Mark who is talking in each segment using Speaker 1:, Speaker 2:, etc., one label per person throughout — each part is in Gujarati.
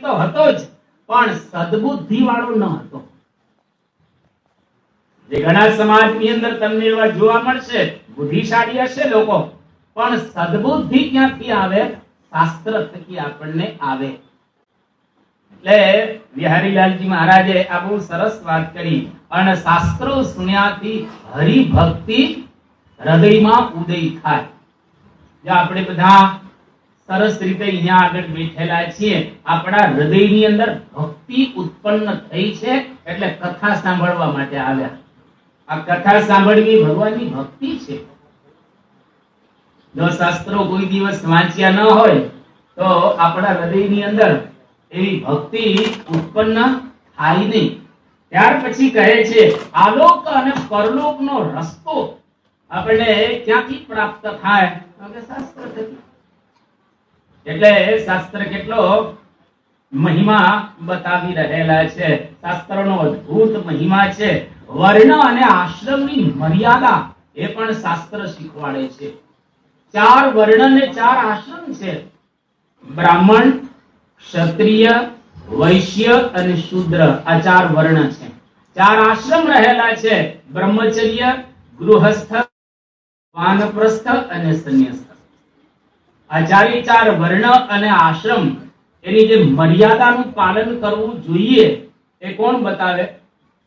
Speaker 1: તો હતો જ, પણ સદબુદ્ધિ વાળો ન હતો. જે ઘણા સમાજની અંદર તમને એવા જોવા મળશે, બુદ્ધિશાળી હશે લોકો, પણ સદબુદ્ધિ ક્યાંથી આવે? શાસ્ત્ર થકી આપણને આવે. એટલે બિહારીલાલજી મહારાજે આ બહુ સરસ વાત કરી. અને શાસ્ત્રો સુન્યાથી હરિભક્તિ હૃદયમાં ઉદય થાય. જો આપણે બધા સરસ રીતે અહીંયા આગળ બેઠેલા છીએ, આપણા હૃદયની અંદર ભક્તિ ઉત્પન્ન થઈ છે, એટલે કથા સાંભળવા માટે આવ્યા. આ કથા સાંભળવી ભગવાનની ભક્તિ છે. જો શાસ્ત્રો કોઈ દિવસ વાંચ્યા ન હોય તો આપણા હૃદયની અંદર એવી ભક્તિ ઉત્પન્ન થાય નહીં. ત્યાર પછી કહે છે આલોક અને પરલોકનો રસ્તો આપણને ક્યાંથી પ્રાપ્ત થાય? શાસ્ત્ર થકી. એટલે શાસ્ત્ર કેટલો મહિમા બતાવી રહેલા છે. શાસ્ત્રનો અદ્ભુત મહિમા છે. વર્ણ અને આશ્રમની મર્યાદા એ પણ શાસ્ત્ર શીખવાડે છે. 4 વર્ણ અને 4 આશ્રમ છે. બ્રાહ્મણ, ક્ષત્રિય, વૈશ્ય અને શૂદ્ર, આ 4 વર્ણ છે. 4 આશ્રમ રહેલા છે. બ્રહ્મચર્ય, ગૃહસ્થ, વાનપ્રસ્થ અને સંન્યાસ્ત. આ 4 વર્ણ અને આશ્રમ એની જે મર્યાદાનું પાલન કરવું જોઈએ એ કોણ બતાવે?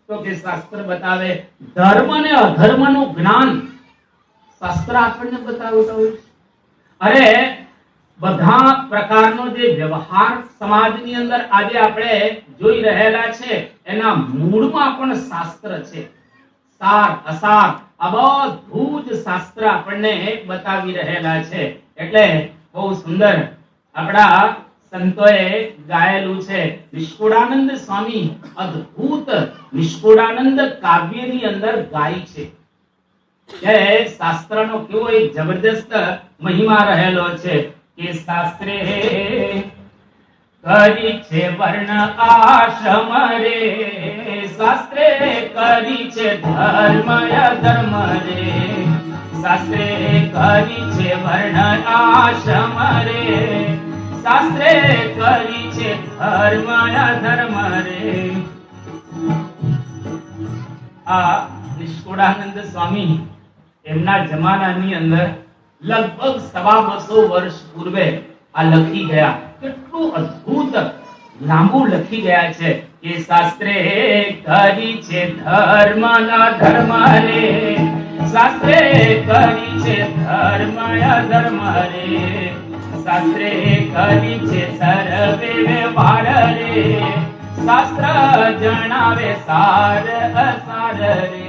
Speaker 1: તો કે શાસ્ત્ર બતાવે. ધર્મ અને અધર્મનું જ્ઞાન શાસ્ત્ર આપણને બતાવતો હોય. અરે બધા પ્રકારનો જે વ્યવહાર સમાજની અંદર આજે આપણે જોઈ રહેલા છે, એના મૂળમાં પણ શાસ્ત્ર છે. સાર અસાર આ બધું જ શાસ્ત્ર આપણને બતાવી રહેલા છે. એટલે બહુ સુંદર આપણા સંતોએ ગાયેલું છે. નિષ્કુળાનંદ સ્વામી અદ્ભુત નિષ્કુળાનંદ કાવ્યની અંદર ગાય છે કે શાસ્ત્રનો કેવો એક જબરદસ્ત મહિમા રહેલો છે કે શાસ્ત્રે કરી છે વર્ણ આશ્રમ રે, શાસ્ત્રે કરી છે ધર્મ અધર્મ રે, શાસ્ત્રે કરી છે વર્ણ આશ્રમ રે, શાસ્ત્રે કરી છે ધર્મ અધર્મ રે. આ નિષ્કુળાનંદ સ્વામી એમના જમાનાની અંદર લગભગ 250 વર્ષ પૂર્વે આ લખી ગયા. કેટલું અદ્ભુત લાંબુ લખી ગયા છે કે શાસ્ત્રે કરી છે ધર્મ અધર્મ રે, શાસ્ત્રે કરી છે ધર્મ અધર્મ રે, શાસ્ત્રે કરી છે સર્વે વ્યવહાર રે, શાસ્ત્ર જણાવે સાર અસાર રે.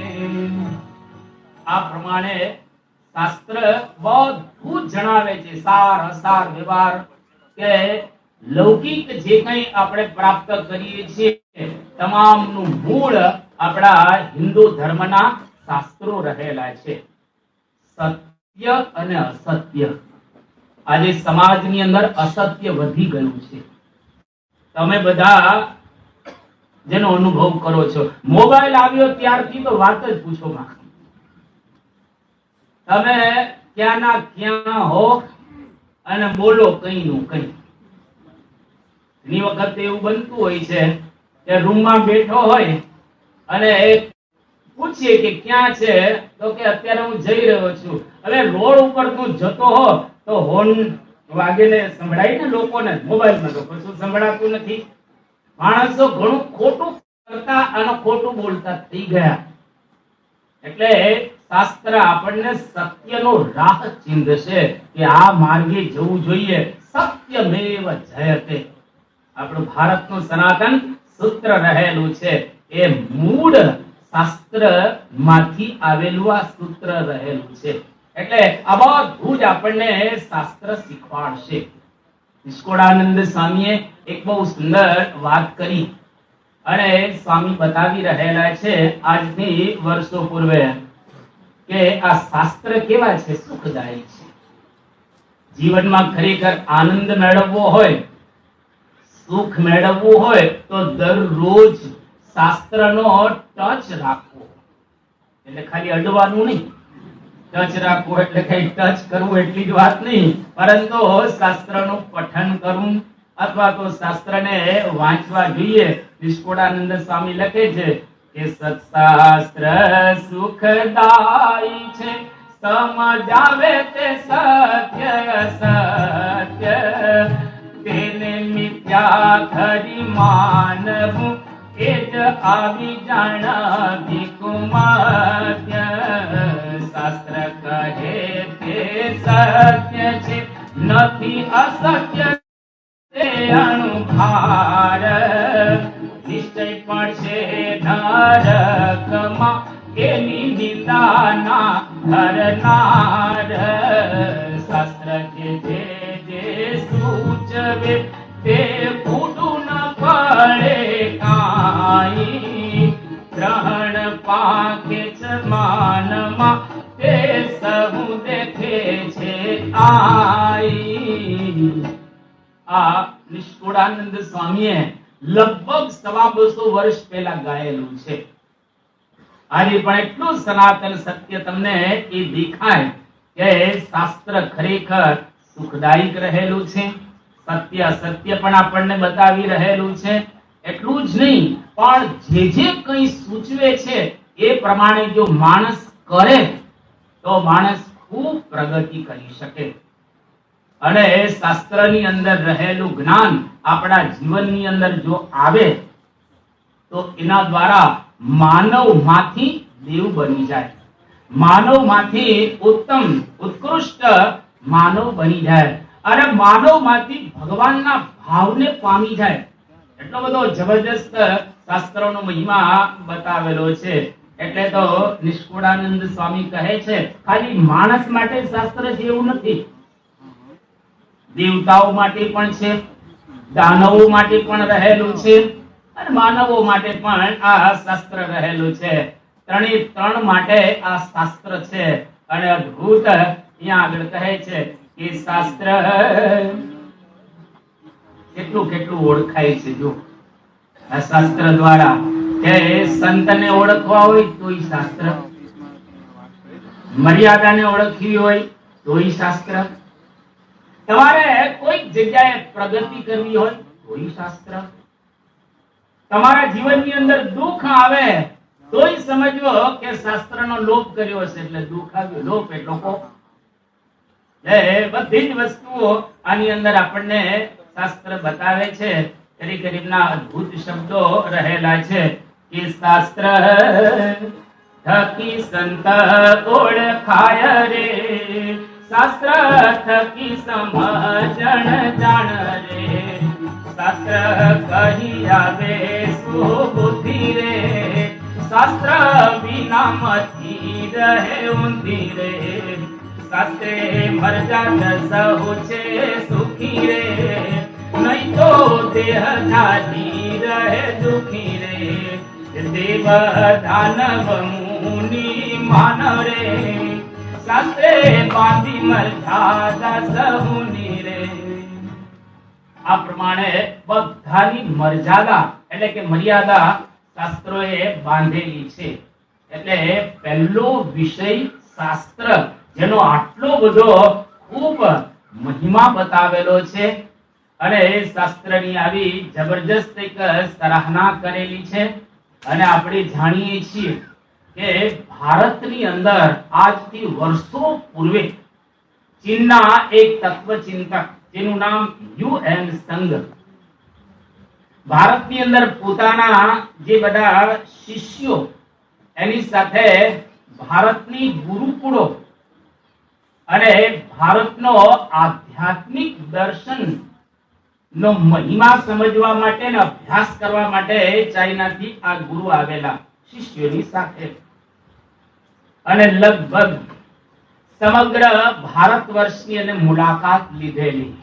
Speaker 1: આ પ્રમાણે શાસ્ત્ર બધું જણાવે છે. સાર અસાર વ્યવહાર કે લૌકિક જે કંઈ આપણે પ્રાપ્ત કરીએ છીએ તમામનું મૂળ આપણા હિન્દુ ધર્મના શાસ્ત્રો રહેલા છે. સત્ય અને અસત્ય. આજે સમાજની અંદર અસત્ય વધી ગયું છે. તમે બધા જેનો અનુભવ કરો છો, મોબાઈલ આવ્યો ત્યારથી તો વાત જ પૂછો માં. તમે ક્યાંના ક્યાં હો અને બોલો કઈ નું કઈ. ઘણી વખત એવું બનતું હોય છે કે રૂમમાં બેઠો હોય અને પૂછીએ કે ક્યાં છે, તો કે અત્યારે હું જઈ રહ્યો છું. હવે રોડ ઉપર તું જતો હો તો હોર્ન વાગીને સંભળાય ને લોકોને. મોબાઈલમાં તો કશું સંભળાતું નથી. માણસો ઘણું ખોટું કરતા અને ખોટું બોલતા થઈ ગયા. એટલે શાસ્ત્ર આપણને સત્યનો રાહ ચીંધશે કે આ માર્ગે જવું જોઈએ. સત્યમેવ જયતે આપણું ભારતનું સનાતન સૂત્ર રહેલું છે. એ મૂળ શાસ્ત્ર માંથી આવેલું આ સૂત્ર રહેલું છે. એટલે આ બધું જ આપણને શાસ્ત્ર શીખવાડશે. નિષ્કુળાનંદ સ્વામીએ એક બહુ સુંદર વાત કરી અને સ્વામી બતાવી રહેલા છે આજથી વર્ષો પૂર્વે કે આ શાસ્ત્ર કેવા છે? સુખદાયી છે. જીવનમાં ખરેખર આનંદ મેળવવો હોય, સુખ મેળવવું હોય તો દરરોજ શાસ્ત્રનો ટચ રાખવો. એટલે ખાલી અડવાનું નહીં, ટચ રાખવું એટલે કઈ ટચ કરવું એટલી જ વાત નહીં, પરંતુ શાસ્ત્રનું પઠન કરવું અથવા તો શાસ્ત્રને વાંચવા જોઈએ. નિષ્કુળાનંદ સ્વામી લખે છે કે સત્શાસ્ત્ર સુખદાયી છે, સમજાવે તે સત્ય સત્ય, તેને મિથ્યા ખરી માનવું એ જ આવી જાણવી કુમાર્ય. શાસ્ત્ર કહે તે સત્ય છે, નથી અસત્ય તે અણુભાર, નિશ્ચય પડશે નરકમાં એની નિંદાના ધરનાર. શાસ્ત્ર કે જે સૂચવે તે ખોટું ન પડે કાંઈ, ગ્રહણ પાકે છે માનમાં તે સહુ દેખે છે આઈ. આ નિષ્કુળાનંદ સ્વામીએ લગભગ 250 વર્ષ પહેલા ગાયેલું છે. આજે પણ એટલું સનાતન સત્ય તમને એ દેખાય કે શાસ્ત્ર ખરેખર સુખદાયક રહેલું છે, સત્ય સત્ય પણ આપણને બતાવી રહેલું છે. એટલું જ નહીં, પણ જે કંઈ સૂચવે છે એ પ્રમાણે જો માણસ કરે તો માણસ ખૂબ પ્રગતિ કરી શકે. અને શાસ્ત્રની અંદર રહેલું જ્ઞાન આપણા જીવનની અંદર જો આવે તો એના દ્વારા માનવમાંથી દેવ બની જાય, માનવમાંથી ઉત્તમ ઉત્કૃષ્ટ માનવ બની જાય અને માનવમાંથી ભગવાનના ભાવને પામી જાય. એટલો બધો જબરજસ્ત શાસ્ત્રોનો મહિમા બતાવેલો છે. એટલે તો નિષ્કુળાનંદ સ્વામી કહે છે ખાલી માણસ માટે શાસ્ત્ર જેવું નથી, દેવતાઓ માટે પણ છે, દાનવો માટે પણ રહેલું છે અને માનવો માટે પણ આ શાસ્ત્ર રહેલું છે. ત્રણે ત્રણ માટે આ શાસ્ત્ર છે. અને અદ્ભુત અહીંયા આગળ કહે છે કે શાસ્ત્ર કેટલું કેટલું ઓળખાય છે. જો આ શાસ્ત્ર દ્વારા કે સંતને ઓળખવા હોય તોય શાસ્ત્ર, મર્યાદાને ઓળખવી હોય તોય શાસ્ત્ર, તમારે કોઈ જગ્યાએ પ્રગતિ કરવી હોય તોય શાસ્ત્ર, તમારા જીવનની અંદર દુઃખ આવે તોય સમજવો કે શાસ્ત્રનો લોપ કર્યો છે એટલે દુઃખ આવ્યું. લોપ એટલે કોપ. બધી જ વસ્તુઓ આની અંદર આપણને શાસ્ત્ર બતાવે છે. કરી કરીના અદ્ભુત શબ્દો રહેલા છે કે શાસ્ત્ર થકી સંત ઓળખાય રે, શાસ્ત્ર થકી સમજણ જાણ રે, શાસ્ત્ર કહી આવે સુબુદ્ધિ રે, શાસ્ત્ર વિના મતી રહે ઊંધી રે, શાસ્ત્રે મર્યાદા સહુ છે સુખી રે, નહીં તો દેહ જાતી રહે દુખી રે, દેવ દાનવ મુનિ માન રે, શાસ્ત્રે બાંધી મર્યાદા સહુની રે. આ પ્રમાણે બધાની મર્યાદા એટલે કે મર્યાદા શાસ્ત્રોએ બાંધેલી છે. એટલે પહેલો વિષય શાસ્ત્ર, જેનો આટલો બધો ખૂબ મહિમા બતાવેલો છે અને એ શાસ્ત્રની આવી જબરજસ્ત એક સરાહના કરેલી છે. અને આપણે જાણીએ છીએ કે ભારતની અંદર આજથી વર્ષો પૂર્વે ચીનના એક તત્વચિંતક જેનું નામ યુએન સંઘ ભારતની અંદર પોતાના જે બધા શિષ્યો એની સાથે ભારતની ગુરુકુળો અને ભારતનો આધ્યાત્મિક દર્શન નો મહિમા સમજવા માટે અને અભ્યાસ કરવા માટે ચાઇનાથી આ ગુરુ આવેલા શિષ્યોની સાથે. અને લગભગ સમગ્ર ભારત વર્ષની અને મુલાકાત લીધેલી.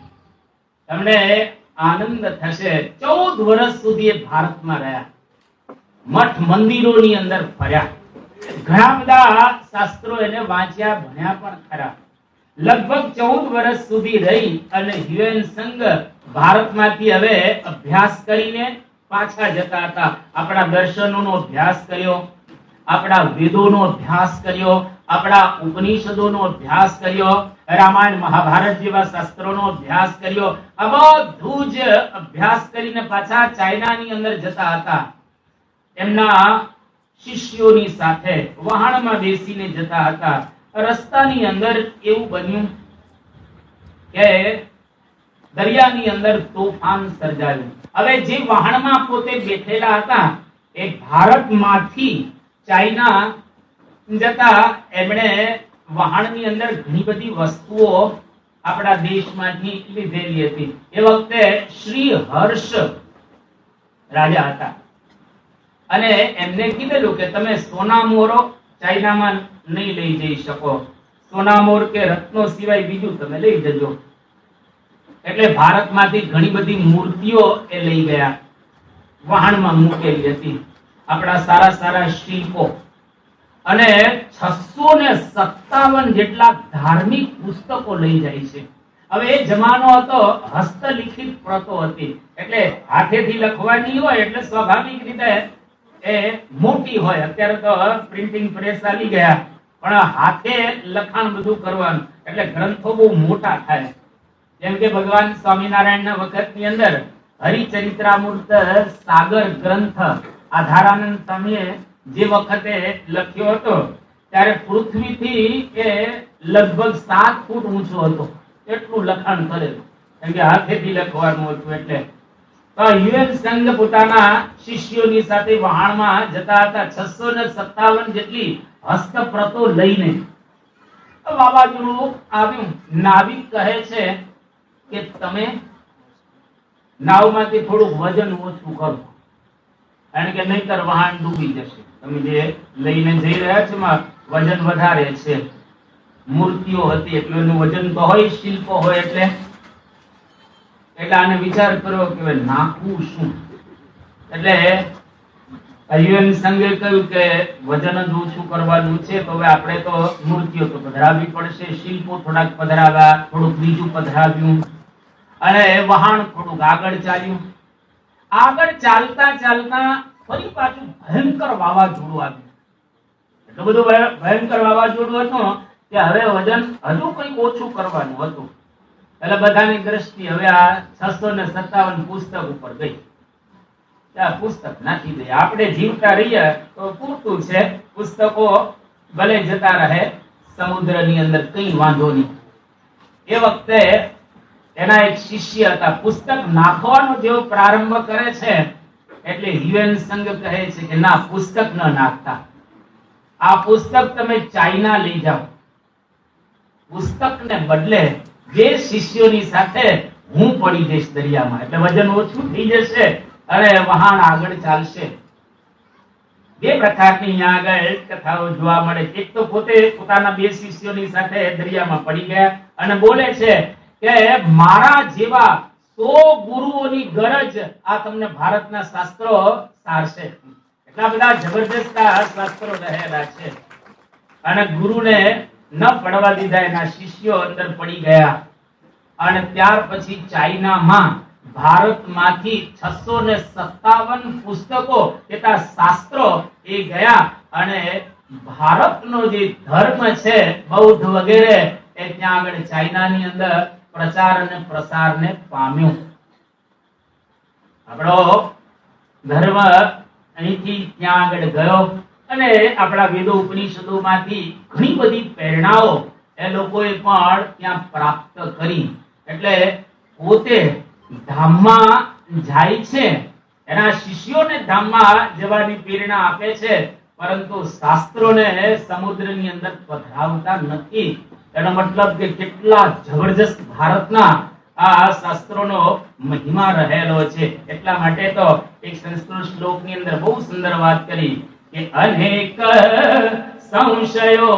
Speaker 1: તમને આનંદ થશે. 14 વર્ષ સુધી એ ભારતમાં રહ્યા, મઠ મંદિરોની અંદર ફર્યા, ઘણા બધા શાસ્ત્રો એને વાંચ્યા ભણ્યા પણ ખરા. લગભગ 14 વર્ષ સુધી રહી અને યુએન સંઘ ભારતમાંથી હવે અભ્યાસ કરીને પાછા જતા હતા. આપણા દર્શનોનો અભ્યાસ કર્યો, આપણા વેદોનો અભ્યાસ કર્યો, આપણા ઉપનિષદોનો અભ્યાસ કર્યો, રામાયણ મહાભારત જેવા શાસ્ત્રોનો અભ્યાસ કર્યો. આ બધું જ અભ્યાસ કરીને પાછા ચાઇનાની અંદર જતા હતા. એમના શિષ્યોની સાથે વહાણમાં બેસીને જતા હતા. રસ્તાની અંદર એવું બન્યું કે દરિયાની અંદર તોફાન સર્જાયું. હવે જે વહાણમાં પોતે બેઠેલા હતા એ ભારતમાંથી ચાઇના જતા એમણે વહાણની અંદર ઘણી બધી વસ્તુઓ આપણા દેશમાંથી લીધેલી હતી. એ વખતે શ્રી હર્ષ રાજા હતા અને એમને કીધેલું કે તમે સોના મોરો ચાઇનામાં નહીં લઈ જઈ શકો, સોના મોર કે રત્નો સિવાય બીજું તમે લઈ જજો. એટલે ભારતમાંથી ઘણી બધી મૂર્તિઓ એ લઈ ગયા, વહાણમાં મૂકેલી હતી. આપણા સારા સારા શિલ્પો અને 657 જેટલા ધાર્મિક પુસ્તકો લઈ જાય છે. હવે એ જમાનો હતો હસ્તલિખિત પ્રતો હતી, એટલે હાથેથી લખવાની હોય એટલે સ્વાભાવિક રીતે એ મોટી હોય. અત્યારે તો પ્રિન્ટિંગ પ્રેસ આવી ગયા, પણ હાથે લખાણ બધું કરવાનું એટલે ગ્રંથો બહુ મોટા થાય. જેમ કે ભગવાન સ્વામિનારાયણના વખતની અંદર હરિચરિત્રામૃત સાગર ગ્રંથ આધારાનંદ સ્વામીએ જે વખતે લખ્યો હતો ત્યારે પૃથ્વીથી એ લગભગ 7 ફૂટ ઊંચો હતો, એટલું લખાણ કરેલું, કેમ કે હાથેથી લખવાનું હતું. એટલે યુએન સંઘ પોતાના શિષ્યોની સાથે વહાણમાં જતા હતા 657 જેટલી હસ્તપ્રતો લઈને. વાવાઝોડું આવ્યું. નાવિક કહે છે કે તમે નાવમાંથી થોડું વજન ઓછું કરો, કારણ કે નહીતર વહાણ ડૂબી જશે. તમે જે લઈને જઈ રહ્યા છો એમાં વજન વધારે છે. મૂર્તિઓ હતી એટલે એનું વજન તો હોય, શિલ્પો હોય એટલે આને વિચાર કરો કે નાખવું શું. એટલે યુએન સંઘે કહ્યું કે વજન જ ઓછું કરવાનું છે, તો હવે આપણે તો મૂર્તિઓ તો પધરાવવી પડશે. શિલ્પો થોડાક પધરાવ્યા, થોડુંક બીજું પધરાવ્યું અને વહાણ થોડુંક આગળ ચાલ્યું. આગળ ચાલતા ચાલતા ફરી પાછું ભયંકર વાવાઝોડું આવ્યું. એટલું બધું ભયંકર વાવાઝોડું હતું કે હવે વજન હજુ કંઈક ઓછું કરવાનું હતું. એટલે બધાની દ્રષ્ટિ હવે આ 657 પુસ્તક ઉપર ગઈ. પુસ્તક નાખી દે, આપણે જીવતા રહીએ તો પૂરતું છે. પુસ્તકો ભલે જતા રહે સમુદ્રની અંદર, કઈ વાંધો નહીં. એ વખતે એના એક શિષ્ય હતા. પુસ્તક નાખવાનો જેવો પ્રારંભ કરે છે એટલે યુએન સંઘ કહે છે કે ના, પુસ્તક ન નાખતા, આ પુસ્તક તમે ચાઇના લઈ જાઓ. પુસ્તકને બદલે જે શિષ્યોની સાથે હું પડી જઈશ દરિયામાં, એટલે વજન ઓછું થઈ જશે અને વહાણ આગળ ચાલશે. બે પ્રકારની અહીંયા આગળ કથાઓ જોવા મળે. એક તો પોતે પોતાના 2 શિષ્યોની સાથે દરિયામાં પડી ગયા અને બોલે છે કે મારા જેવા 100 ગુરુઓની ગરજ આ તમને ભારતના શાસ્ત્રો સારશે. એટલા બધા જબરજસ્ત શાસ્ત્રો રહેલા છે. અને ગુરુને ન પડવા દીધા, એના શિષ્યો અંદર પડી ગયા. અને ત્યાર પછી ચાઇનામાં ભારતમાંથી 657 પુસ્તકો તથા શાસ્ત્રો એ ગયા અને ભારતનો જે ધર્મ છે બૌદ્ધ વગેરે એ ત્યાં આગળ ચાઇનાની અંદર પ્રચાર અને પ્રસારને પામ્યું. આપણો ધર્મ અહીંથી ત્યાં આગળ ગયો અને આપણા વેદો ઉપનિષદોમાંથી ઘણી બધી પ્રેરણાઓ એ લોકોએ પણ ત્યાં પ્રાપ્ત કરી. એટલે પોતે ધામમાં જાય છે, એના શિષ્યોને ધામમાં જવાની પ્રેરણા આપે છે, પરંતુ શાસ્ત્રોને સમુદ્રની અંદર પધરાવતા નથી. એનો મતલબ કે કેટલા જબરજસ્ત ભારતના આ શાસ્ત્રોનો મહિમા રહેલો છે. એટલા માટે તો એક સંસ્કૃત શ્લોકની અંદર બહુ સુંદર વાત કરી કે અનેક સંશયો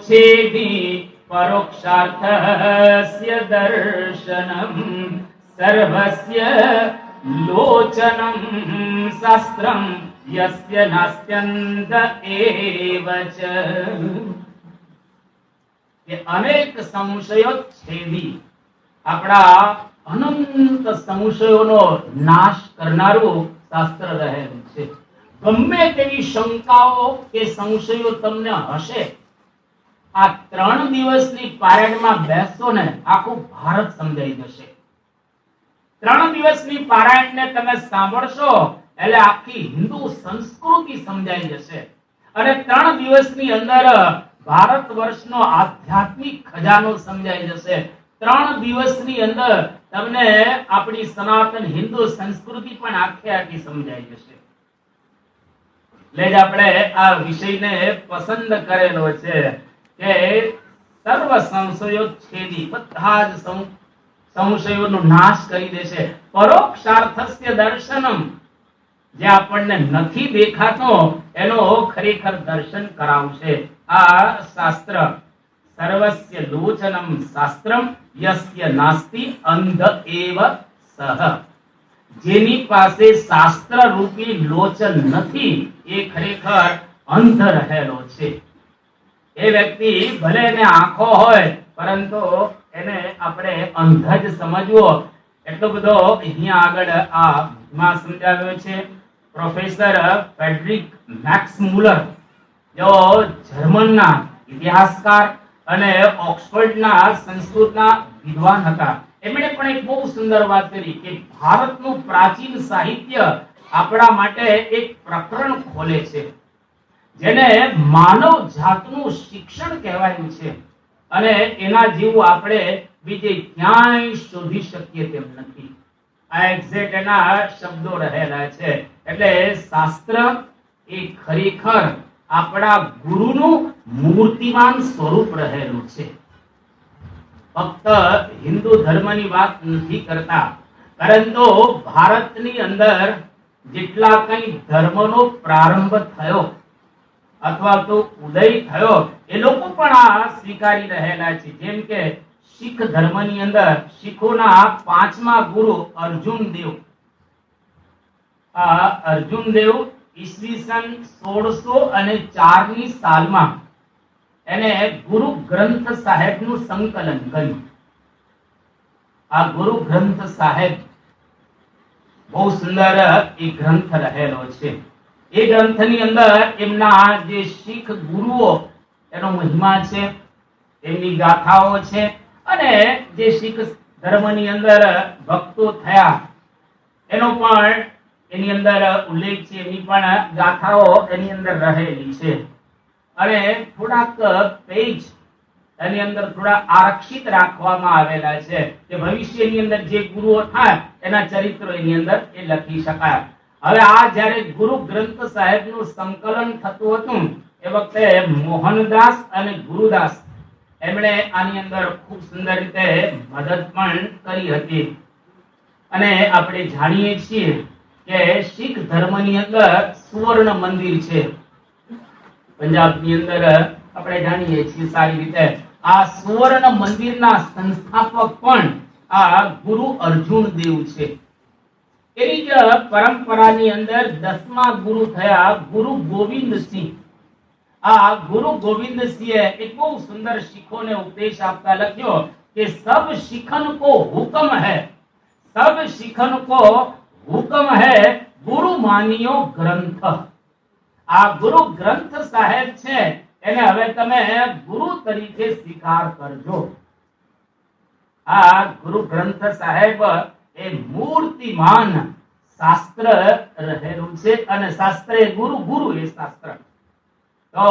Speaker 1: છેદી પરોક્ષાર્થસ્ય દર્શનમ સર્વસ્ય લોચનમ શાસ્ત્રમ યસ્ય નાસ્ત્યંત એવ ચ. કે અનેક સંશયો છેદી, આપણા અનંત સંશયોનો નાશ કરનારું શાસ્ત્ર રહેલું છે. ગમે તેવી શંકાઓ કે સંશયો તમને હશે આ 3 દિવસની પારાયણમાં બેસશો ને આખું ભારત સમજાઈ જશે. 3 દિવસની પારાયણને તમે સાંભળશો એટલે આખી હિન્દુ સંસ્કૃતિ સમજાઈ જશે. અને 3 દિવસની અંદર ભારત વર્ષનો આધ્યાત્મિક ખજાનો સમજાઈ જશે. 3 દિવસની અંદર તમને આપણી સનાતન હિન્દુ સંસ્કૃતિ પણ આખી સમજાઈ જશે. એટલે જ આપણે આ વિષયને પસંદ કરેલો છે કે સર્વ સંશયો છેદી, બધા જ સંશયોનો નાશ કરી દેશે. પરોક્ષાર્થસ્ય દર્શનમ, જે આપણને નથી દેખાતો એનો ખરેખર દર્શન કરાવશે આ શાસ્ત્ર. સર્વસ્ય લોચનમ શાસ્ત્રમ યસ્ય નાસ્તિ અંધ એવ સહ. જેની પાસે શાસ્ત્ર રૂપી લોચન નથી એ ખરેખર અંધ રહેલો છે. એ વ્યક્તિ ભલે એને આંખો હોય પરંતુ એને આપણે અંધ જ સમજવો. એટલો બધો અહીંયા આગળ આ માં સમજાવ્યો છે. પ્રોફેસર ફ્રેડરિક મેક્સ મુલર, જો જર્મનના ઇતિહાસકાર અને ઓક્સફર્ડના સંસ્કૃતના વિદ્વાન હતા, એમણે પણ એક બહુ સુંદર વાત કરી કે ભારતનું પ્રાચીન સાહિત્ય આપણા માટે એક પ્રકરણ ખોલે છે જેને માનવ જાતનું શિક્ષણ કહેવાયું છે. અને એના જેવું આપણે બીજે ક્યાંય શોધી શકીએ તેમ નથી. આ એક્ઝેક્ટ એના શબ્દો રહેલા છે. એટલે શાસ્ત્ર એ ખરેખર આપણા ગુરુનું મૂર્તિમાન સ્વરૂપ રહેલું છે. ફક્ત હિન્દુ ધર્મની વાત નથી કરતા, પરંતુ ભારતની અંદર જેટલા કઈ ધર્મનો પ્રારંભ થયો અથવા તો ઉદય થયો એ લોકો પણ આ સ્વીકારી રહેલા છે. જેમ કે શીખ ધર્મની અંદર શીખોના 5મા ગુરુ અર્જુન દેવ. આ અર્જુન દેવ ઈસવીસન 1604 ની સાલમાં એને ગુરુ ગ્રંથ સાહેબનું સંકલન કર્યું. આ ગુરુ ગ્રંથ સાહેબ બહુ સુંદર એ ગ્રંથ રહેલો છે. એ ગ્રંથની અંદર એમના જે શીખ ગુરુઓ એનો મહિમા છે, એમની ગાથાઓ છે, અને જે શીખ ધર્મની અંદર ભક્તો થયા એનો પણ એની અંદર ઉલ્લેખ છે. એની પણ ગાથાઓ એની અંદર રહેલી છે. અને થોડાક પેજ એની અંદર થોડા આરક્ષિત રાખવામાં આવેલા છે કે ભવિષ્યની અંદર જે ગુરુઓ થાય એના ચરિત્રો એની અંદર એ લખી શકાય. હવે આ જ્યારે ગુરુ ગ્રંથ સાહેબનું સંકલન થતું હતું એ વખતે મોહનદાસ અને ગુરુદાસ એમણે આની અંદર ખૂબ સુંદર રીતે મદદ પણ કરી હતી. અને આપણે જાણીએ છીએ કે શીખ ધર્મની અંદર સુવર્ણ મંદિર છે. પંજાબની અંદર આપણે જાણીએ છીએ સારી રીતે. આ સુવર્ણ મંદિરના સંસ્થાપક પણ આ ગુરુ અર્જુન દેવ છે. એની જ પરંપરાની અંદર 10મા ગુરુ થયા ગુરુ ગોવિંદસિંહ. આ ગુરુ ગોવિંદસિંહે એક બહુ સુંદર શીખોને ઉપદેશ આપતા લખ્યો કે સબ શીખન કો હુકમ હૈ, સબ શીખન કો હુકમ હૈ ગુરુ માનિયો ગ્રંથ. આ ગુરુ ગ્રંથ સાહેબ છે એને હવે તમે ગુરુ તરીકે સ્વીકાર કરજો. આ ગુરુ ગ્રંથ સાહેબ એ મૂર્તિમાન શાસ્ત્ર રહેલું છે. અને શાસ્ત્ર એ ગુરુ, ગુરુ એ શાસ્ત્ર. તો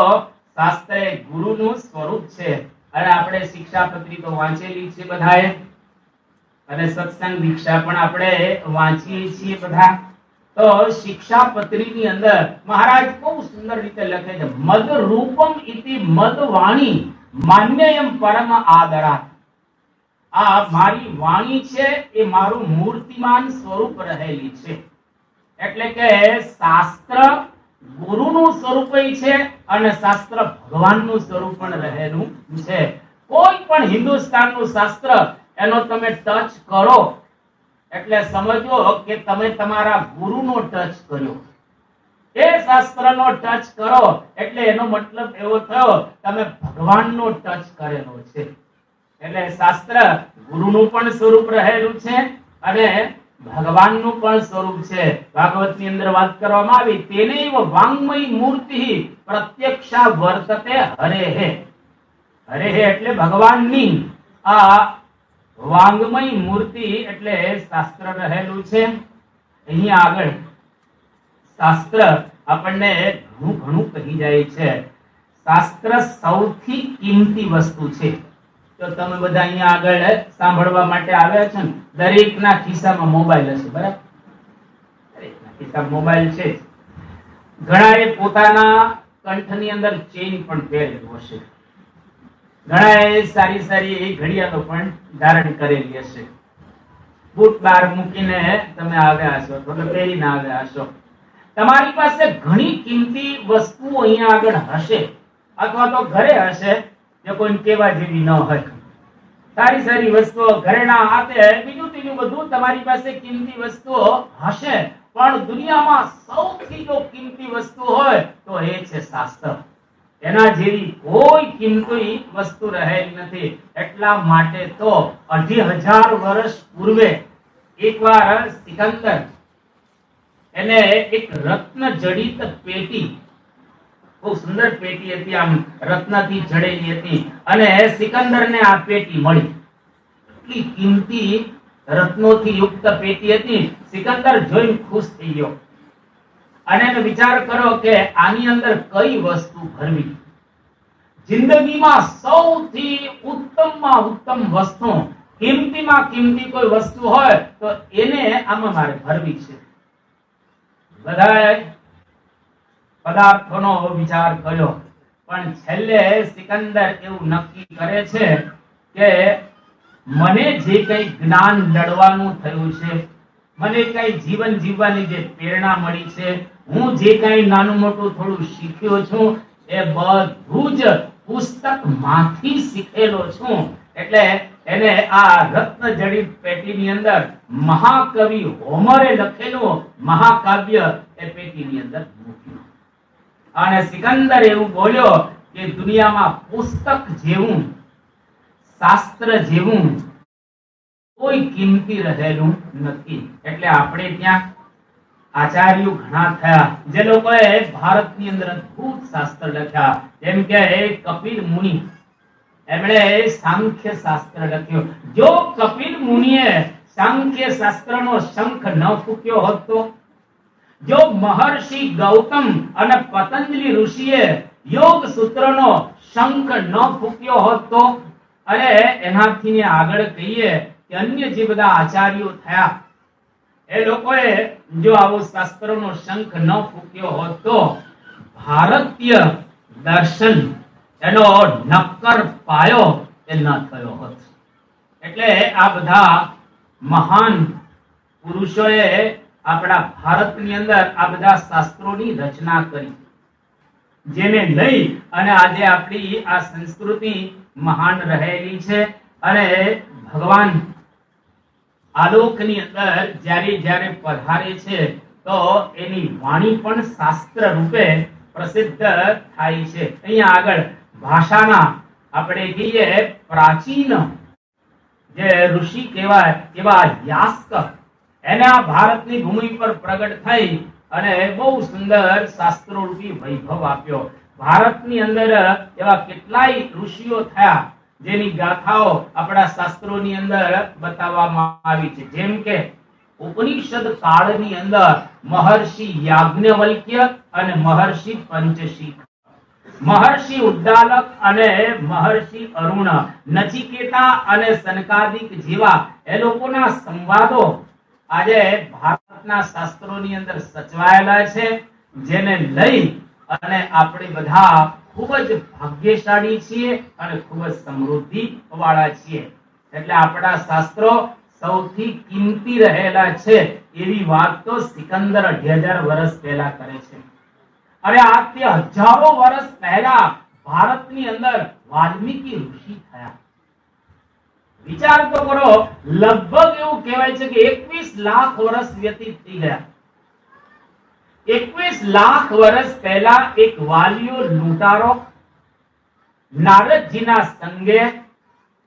Speaker 1: શાસ્ત્ર એ ગુરુનું સ્વરૂપ છે. અને આપણે શિક્ષાપત્રી તો વાંચેલી છે બધાએ, અને સત્સંગ દીક્ષા પણ આપણે વાંચીએ છીએ બધા. તો શિક્ષાપત્રીની અંદર મહારાજ બહુ સુંદર રીતે લખે છે મદ રૂપમ ઇતિ મદ વાણી માન્યયમ પરમ આદરાત. આ મારી વાણી છે એ મારું મૂર્તિમાન સ્વરૂપ રહેલી છે. એટલે કે શાસ્ત્ર ગુરુનું સ્વરૂપ છે અને શાસ્ત્ર ભગવાનનું સ્વરૂપ પણ રહેલું છે. કોઈ પણ હિન્દુસ્તાનનું શાસ્ત્ર એનો તમે ટચ કરો એટલે સમજો કે તમે તમારા ગુરુનો ટચ કર્યો. એ શાસ્ત્રનો ટચ કરો એટલે એનો મતલબ એવો થયો તમે ભગવાનનો ટચ કરેલો છે. એટલે શાસ્ત્ર ગુરુનું પણ સ્વરૂપ રહેલું છે અને ભગવાનનું પણ સ્વરૂપ છે. ભાગવતની અંદર વાત કરવામાં આવી તેનૈવ વાંગમયી મૂર્તિ પ્રત્યક્ષા વર્તતે હરેહે. હરે એટલે ભગવાનની આ વાંગમય મૂર્તિ એટલે શાસ્ત્ર રહેલું છે. અહીંયા આગળ શાસ્ત્ર આપણને ઘણું ઘણું કહી જાય છે. શાસ્ત્ર સૌથી કિંમતી વસ્તુ છે. તો તમે બધા અહીંયા આગળ સાંભળવા માટે આવ્યા છો ને, દરેકના ખિસ્સામાં મોબાઈલ હશે, બરાબર? દરેકના ખિસ્સામાં મોબાઈલ છે. ઘણાએ પોતાના કંઠની અંદર ચેઇન પણ પહેરેલું હશે, ઘણાએ સારી સારી ઘડિયાળો પણ ધારણ કરેલી હશે. બૂટ બાર મૂકીને તમે આવ્યા હશો, તો પહેરીને આવ્યા હશો. તમારી પાસે ઘણી કિંમતી વસ્તુઓ અહીંયા આગળ હશે, અથવા તો ઘરે હશે, જે કોઈ કહેવા જેવી ન હોય. સારી સારી વસ્તુઓ, ઘરેણા, હાથે બીજું ત્રીજું બધું તમારી પાસે કિંમતી વસ્તુઓ હશે, પણ દુનિયામાં સૌથી જો કિંમતી વસ્તુ હોય તો એ છે શાસ્ત્ર. એના જેવી કોઈ કિંમતી વસ્તુ રહેલી નથી. એટલા માટે તો 2500 વર્ષ પૂર્વે એકવાર સિકંદર એને એક રત્ન જડિત પેટી, બહુ સુંદર પેટી હતી, આમ રત્નથી જડેલી હતી, અને સિકંદરને આ પેટી મળી. એટલી કિંમતી રત્નોથી યુક્ત પેટી હતી. સિકંદર જોઈને ખુશ થઈ ગયો અને એનો વિચાર કરો કે આની અંદર કઈ વસ્તુ ભરવી. જિંદગીમાં સૌથી ઉત્તમમાં ઉત્તમ વસ્તુ, કિંમતીમાં કિંમતી કોઈ વસ્તુ હોય તો એને આમાં મારે ભરવી છે. બધાએ પદાર્થોનો વિચાર કર્યો, પણ છેલ્લે સિકંદર એવું નક્કી કરે છે કે મને જે કઈ જ્ઞાન લડવાનું થયું છે, મને કઈ જીવન જીવવાની જે પ્રેરણા મળી છે, હું જે કઈ નાનું મોટું થોડું શીખ્યો છું, એ બધું જ પુસ્તક માંથી શીખેલો છું. એટલે એને આ રત્ન જડિત પેટીની અંદર મહાકવિ હોમરે લખેલું મહાકાવ્ય એ પેટીની અંદર મૂક્યું. અને સિકંદર એવું બોલ્યો કે દુનિયામાં પુસ્તક જેવું, શાસ્ત્ર જેવું કોઈ કિંમતી રહેલું નથી. એટલે આપણે ત્યાં આચાર્યો ઘણા થયા, જે લોકોએ ભારતની અંદર અદ્ભુત શાસ્ત્ર લખ્યા. જેમ કે કપિલ મુનિ, એમણે સાંખ્ય શાસ્ત્ર લખ્યું. જો કપિલ મુનિએ સાંખ્ય શાસ્ત્રનો શંખ ન ફૂંક્યો હોત તો, જો મહર્ષિ ગૌતમ અને પતંજલિ ઋષિએ યોગ સૂત્રનો શંખ ન ફૂંક્યો હોત તો, અને એનાથી આગળ કહીએ કે અન્ય જે બધા આચાર્યો થયા, એ લોકોએ જો આવો શાસ્ત્રનો શંખ ન ફૂંક્યો હોત તો ભારતીય દર્શન એનો નક્કર પાયો એ ન થયો હોત. એટલે આ બધા મહાન પુરુષોએ આપણા ભારતની અંદર આ બધા શાસ્ત્રોની રચના કરી, જેને લઈ અને આજે આપણી આ સંસ્કૃતિ મહાન રહેલી છે. અને ભગવાન આલોકની અંદર જ્યારે જ્યારે પધારે છે તો એની વાણી પણ શાસ્ત્ર રૂપે પ્રસિદ્ધ થાય છે. અહીંયા આગળ ભાષાના આપણે કહીએ પ્રાચીન જે ઋષિ કહેવાય એવા યાસ્ક, એને આ ભારતની ભૂમિ પર પ્રગટ થઈ અને બહુ સુંદર શાસ્ત્રો રૂપી વૈભવ આપ્યો. ભારતની અંદર એવા કેટલાય ઋષિઓ થયા જેની ગાથાઓ આપણા શાસ્ત્રોની અંદર બતાવવામાં આવી છે. જેમ કે ઉપનિષદ કાળની અંદર મહર્ષિ યાજ્ઞવલ્ક્ય અને મહર્ષિ પંચશીખ, મહર્ષિ ઉદ્દાલક અને મહર્ષિ અરુણ, નચિકેતા અને સનકાદિક જેવા એ લોકોના સંવાદો આજે ભારતના શાસ્ત્રોની અંદર સચવાયેલા છે, જેને લઈ અને આપણે બધા ખૂબ જ ભાગ્યશાળી છીએ અને ખૂબ જ સમૃદ્ધિ વાળા છીએ. એટલે આપણા શાસ્ત્રો સૌથી કિંમતી રહેલા છે એવી વાત તો સિકંદર 2000 વર્ષ પહેલા કરે છે. અરે આજથી હજારો વર્ષ પહેલા ભારતની અંદર વાલ્મીકી ઋષિ થયા. વિચાર તો કરો, લગભગ એવું કહેવાય છે કે 21 લાખ વર્ષ વ્યતીત થઈ ગયા. 21 લાખ વર્ષ પહેલા એક વાલિયો લૂંટારો નારદજીના સંગે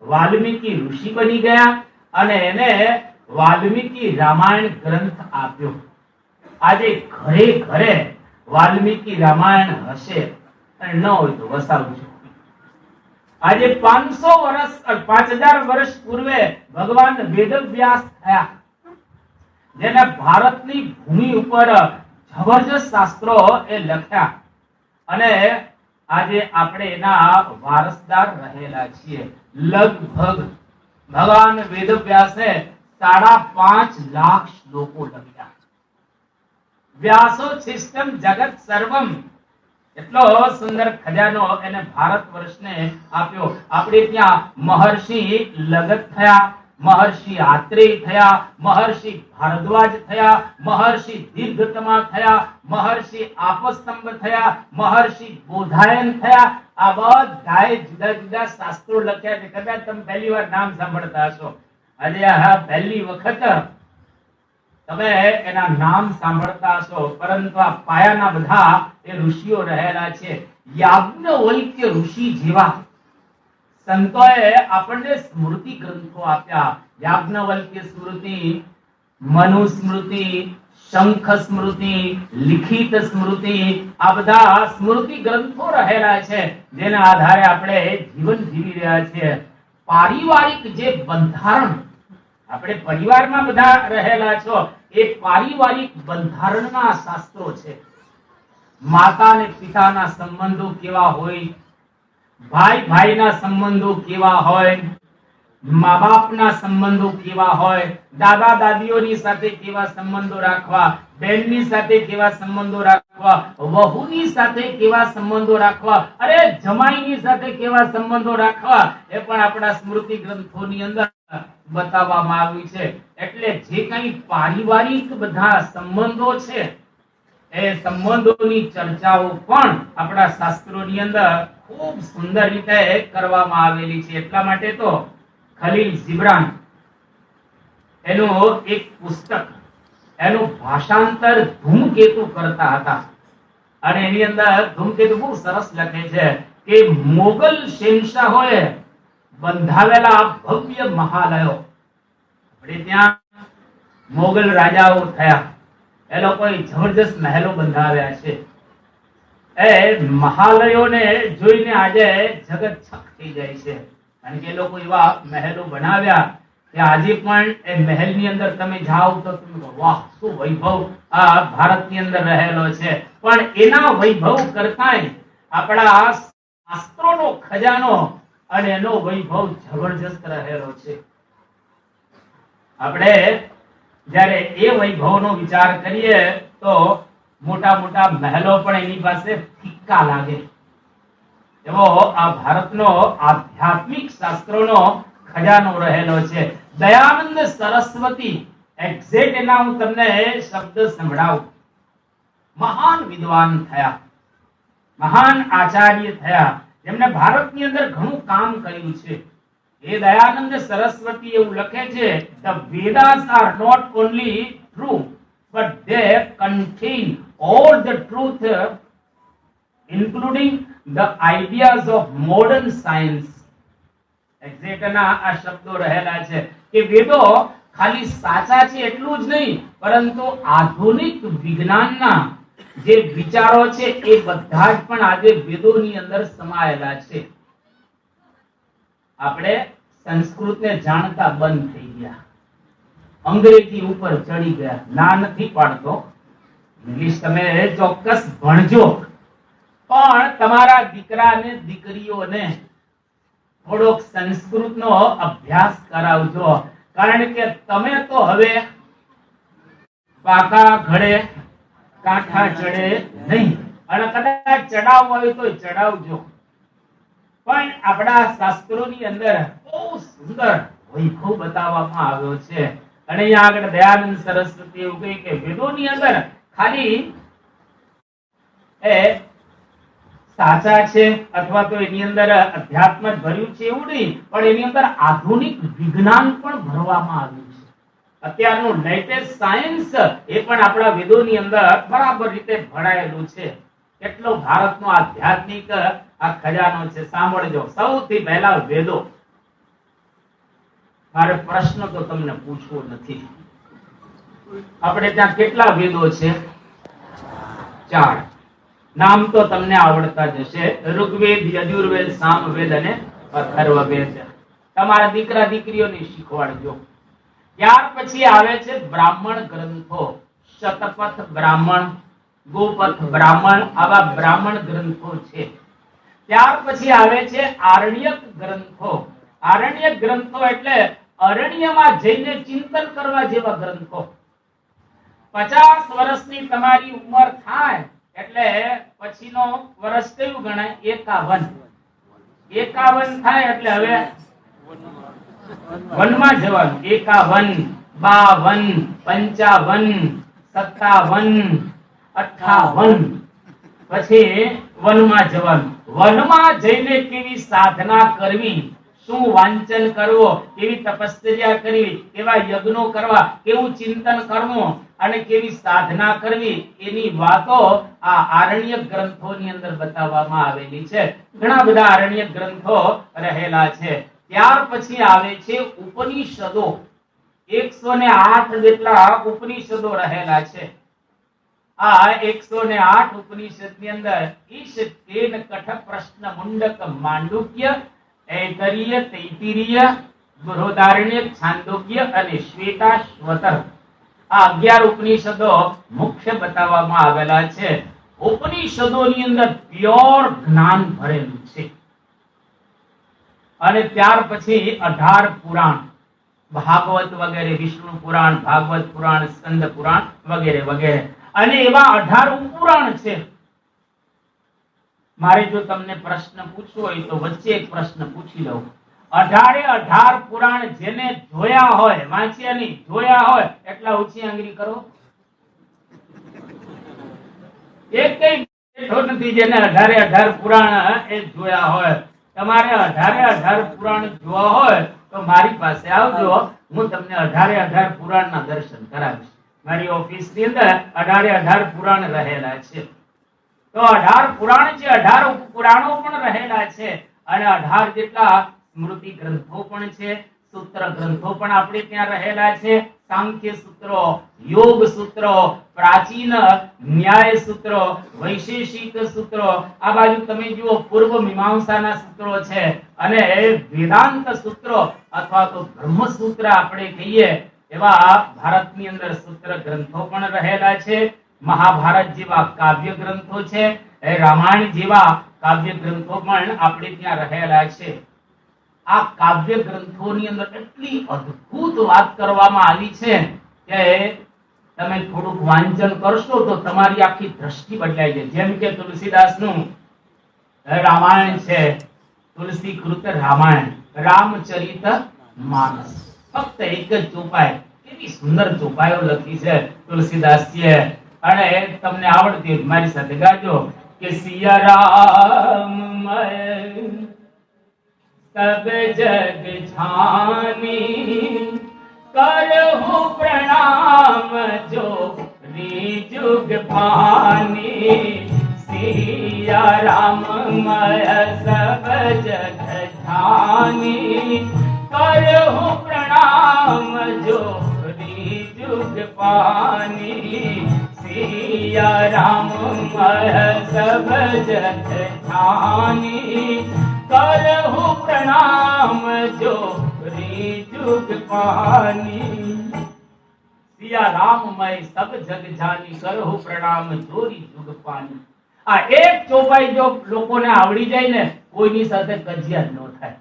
Speaker 1: વાલ્મીકી ઋષિ બની ગયા અને એને વાલ્મીકી રામાયણ ગ્રંથ આપ્યો. આજે ઘરે ઘરે વાલ્મીકી રામાયણ હશે અને ન હોય તો વસાવજો. આજે 500 વર્ષ 5000 વર્ષ પૂર્વે ભગવાન વેદવ્યાસ થયા, જેને ભારતની ભૂમિ ઉપર જબરજસ્ત શાસ્ત્રો એ લખ્યા, અને આજે આપણે એના વારસદાર રહેલા છીએ. લગભગ ભગવાન વેદવ્યાસે 5.5 લાખ શ્લોકો લખ્યા. વ્યાસો સિસ્ટમ જગત સર્વમ, એટલો સુંદર ખજાનો એને ભારત વર્ષને આપ્યો. આપણે ત્યાં મહર્ષિ લગત થયા, મહર્ષિ આત્રેય થયા, મહર્ષિ ભારદ્વાજ થયા, મહર્ષિ દીર્ઘતમા થયા, મહર્ષિ આપસ્તંભ થયા, મહર્ષિ બોધાયન થયા. આ બધાએ જુદા જુદા શાસ્ત્રો લખ્યા છે. કદાચ તમે પહેલી વાર નામ સાંભળતા હશો, આજે આ પહેલી વખત તમે એના નામ સાંભળતા હશો, પરંતુ આ પાયાના બધા એ ઋષિઓ રહેલા છે. યાજ્ઞવલ્ક્ય ઋષિ જેવા સંતોએ આપણને સ્મૃતિ ગ્રંથો આપ્યા. યાજ્ઞવલ્ક્ય સ્મૃતિ, મનુસ્મૃતિ, શંખ સ્મૃતિ, લિખિત સ્મૃતિ, આ બધા સ્મૃતિ ગ્રંથો રહેલા છે, જેના આધારે આપણે જીવન જીવી રહ્યા છીએ. પારિવારિક જે બંધારણ, આપણે પરિવારમાં બધા રહેલા છો, એ પારિવારિક બંધારણના શાસ્ત્રો છે. માતા અને પિતાના સંબંધો કેવા હોય, ભાઈ ભાઈના સંબંધો કેવા હોય, મા બાપના સંબંધો કેવા હોય, દાદા દાદીઓની સાથે કેવા સંબંધો રાખવા, બહેનની સાથે કેવા સંબંધો રાખવા, વહુની સાથે કેવા સંબંધો રાખવા, અરે જમાઈની સાથે કેવા સંબંધો રાખવા, એ પણ આપણા સ્મૃતિ ગ્રંથોની અંદર બતાવવામાં આવ્યું છે. એટલે જે કંઈ પારિવારિક બધા સંબંધો છે, એ સંબંધોની ચર્ચાઓ પણ આપણા શાસ્ત્રોની અંદર ખૂબ સુંદર રીતે કરવામાં આવેલી છે. એટલા માટે તો ખલીલ જીબ્રાન એનું એક પુસ્તક, એનું ભાષાંતર ધૂમકેતુ કરતા હતા, અને એની અંદર ધૂમકેતુ બહુ સરસ લખે છે કે મોગલ શહેનશાહોએ બંધાવેલા ભવ્ય મહાલયો, આપણે ત્યાં મોગલ રાજાઓ થયા, એ લોકોએ જબરજસ્ત મહેલો બંધાવ્યા છે. એ મહાલયોને જોઈને આજે જગત છક થઈ જાય છે, કારણ કે એ લોકો એવા મહેલો બનાવ્યા કે આજે પણ એ મહેલની અંદર તમે જાઓ તો તમે વાહ, શું વૈભવ આ ભારતની અંદર રહેલો છે. પણ એના વૈભવ કરતાંય આપણા શાસ્ત્રોનો ખજાનો અને એનો વૈભવ જબરજસ્ત રહેલો છે. આપણે જ્યારે એ વૈભવનો વિચાર કરીએ તો મોટા મોટા મહેલો પણ એની પાસે ફિક્કા લાગે. એવો આ ભારતનો આધ્યાત્મિક શાસ્ત્રોનો ખજાનો રહેલો છે. દયાનંદ સરસ્વતી, એક્ઝેક્ટ એના હું તમને શબ્દ સંભળાવું. મહાન વિદ્વાન થયા, મહાન આચાર્ય થયા, જેમને ભારતની અંદર ઘણું કામ કર્યું છે. એ દયાનંદ સરસ્વતી એવું લખે છે, the Vedas are not only true but they contain all the truth, including the ideas of modern science. એક્ઝેક્ટના આ શબ્દો રહેલા છે કે વેદો ખાલી સાચા છે એટલું જ નહીં, પરંતુ આધુનિક વિજ્ઞાનના જે વિચારો છે એ બધા જ પણ આજે વેદોની અંદર સમાયેલા છે. આપણે સંસ્કૃતને જાણતા બંધ થઈ ગયા, અંગ્રેજી ઉપર ચડી ગયા. ના નથી પાડતો, ઇંગ્લિશ તમે ચોક્કસ ભણજો, પણ તમારા દીકરા અને દીકરીઓને થોડોક સંસ્કૃતનો અભ્યાસ કરાવજો, કારણ કે તમે તો હવે પાકા ઘડે કાંઠા ચડે નહીં, અને કદાચ ચડાવવા હોય તો ચડાવજો. પણ આપણા શાસ્ત્રોની અંદર બહુ સુંદર વૈભવ બતાવવામાં આવ્યો છે. અને અહીંયા આગળ દયાનંદ સરસ્વતી એવું કહે કે વેદોની અંદર ખાલી એ સાચા છે અથવા તો એની અંદર અધ્યાત્મ જ ભર્યું છે એવું નહીં, પણ એની અંદર આધુનિક વિજ્ઞાન પણ ભરવામાં આવ્યું છે. અત્યારનું લેટેસ્ટ સાયન્સ એ પણ આપણા વેદોની અંદર બરાબર રીતે ભણાયેલું છે. કેટલો ભારતનો આધ્યાત્મિક આ ખજાનો છે, સાંભળજો. સૌથી પહેલા વેદો. મારે પ્રશ્ન તો તમને પૂછવો નથી. આપણે ત્યાં કેટલા વેદો છે? 4. નામ તો તમને આવડતા જ હશે: ઋગ્વેદ, યજુર્વેદ, સામવેદ અને અથર્વ વેદ. તમારા દીકરા દીકરીઓને શીખવાડજો. ત્યાર પછી આવે છે બ્રાહ્મણ ગ્રંથો. શતપથ બ્રાહ્મણ, ગોપથ બ્રાહ્મણ, આવા બ્રાહ્મણ ગ્રંથો છે. ત્યાર પછી આવે છે આરણ્યક ગ્રંથો. આરણ્યક ગ્રંથો એટલે અરણ્યમાં જઈને ચિંતન કરવા જેવા ગ્રંથો. 50 વર્ષની તમારી ઉંમર થાય એટલે પછીનો વર્ષ કયું ગણાય? 51. 51 થાય એટલે હવે વનમાં જવાનું. 51, 52, 55, 57, 58 પછી વનમાં જવાનું. વનમાં જઈને કેવી સાધના કરવી, શું વાંચન કરવો, કેવી તપશ્ચર્યા કરવી, કેવા યજ્ઞો કરવા, કેવું ચિંતન કરવું અને કેવી સાધના કરવી, એની વાતો આ આરણ્યક ગ્રંથોની અંદર બતાવવામાં આવેલી છે. ઘણા બધા આરણ્યક ગ્રંથો રહેલા છે. ત્યાર પછી આવે છે ઉપનિષદો. 108 જેટલા ઉપનિષદો રહેલા છે. આ 108 ઉપનિષદની અંદર ઈશ તેન કઠ પ્રશ્ન મુંડક માંડુક્ય ऐतरीय, तैतिरीय, बृहदारण्यक, छांदोग्य અને શ્વેતાશ્વતર આ 11 ઉપનિષદો મુખ્ય બતાવવામાં આવેલા છે. ઉપનિષદોની અંદર પ્યોર જ્ઞાન ભરેલું છે. અને ત્યાર પછી 18 પુરાણ, ભાગવત વગેરે, વિષ્ણુ પુરાણ, ભાગવત પુરાણ, સ્કંદ પુરાણ વગેરે વગેરે. અને એવા 18 ઉપુરાણ છે. મારે જો તમને પ્રશ્ન પૂછવો હોય તો વચ્ચે એક પ્રશ્ન પૂછી લઉં. 18 પુરાણ જેને જોયા હોય, વાંચ્યા નહીં, જોયા હોય એટલા ઊંચી આંગળી કરો. એક કઈ બેઠો નથી જેને 18 પુરાણ એ જોયા હોય. તમારે 18 પુરાણ જોવા હોય તો મારી પાસે આવજો, હું તમને 18 પુરાણના દર્શન કરાવીશ. મારી ઓફિસની અંદર 18 પુરાણ રહેલા છે. તો 18 પુરાણ છે, 18 ઉપપુરાણો પણ રહેલા છે અને 18 જેટલા સ્મૃતિ ગ્રંથો પણ છે. સૂત્ર ગ્રંથો પણ આપણે ત્યાં રહેલા છે. સાંખ્ય સૂત્રો, યોગ સૂત્રો, પ્રાચીન ન્યાય સૂત્રો, વૈશેષિક સૂત્રો, આ બાજુ તમે જુઓ પૂર્વ મીમાંસાના સૂત્રો છે અને વેદાંત સૂત્રો અથવા તો બ્રહ્મસૂત્ર આપણે કહીએ એવા ભારતની અંદર સૂત્ર ગ્રંથો પણ રહેલા છે. મહાભારત જેવા કાવ્ય ગ્રંથો છે, રામાયણ જેવા કાવ્ય ગ્રંથો પણ આપણે ત્યાં રહેલા છે. આ કાવ્ય ગ્રંથોની અંદર એટલી અદ્ભુત વાત કરવામાં આવી છે કે તમે થોડુંક વાંચન કરશો તો તમારી આખી દ્રષ્ટિ બદલાઈ જાય. જેમ કે તુલસીદાસનું રામાયણ છે, તુલસીકૃત રામાયણ, રામચરિત માનસ. ફક્ત એક જ ચોપાઈ, કેવી સુંદર ચોપાઈઓ લખી છે તુલસીદાસજીએ. અને તમને આવડતી હોય મારી સાથે ગાજો કે સિયા રામ सब जग छानी करहु प्रणाम जो जुग पानी सिया राम मय सब जग छानी करहु प्रणाम जो जुग पानी सिया राम मय सब जग छानी करहु प्रणाम जो जुग पानी सिया राम मैं सब जग जानी करहु प्रणाम जोरी जुग पानी. આ એક ચોપાઈ જો લોકોને આવડી જાય ને કોઈની સાથે કજિયા ન થાય.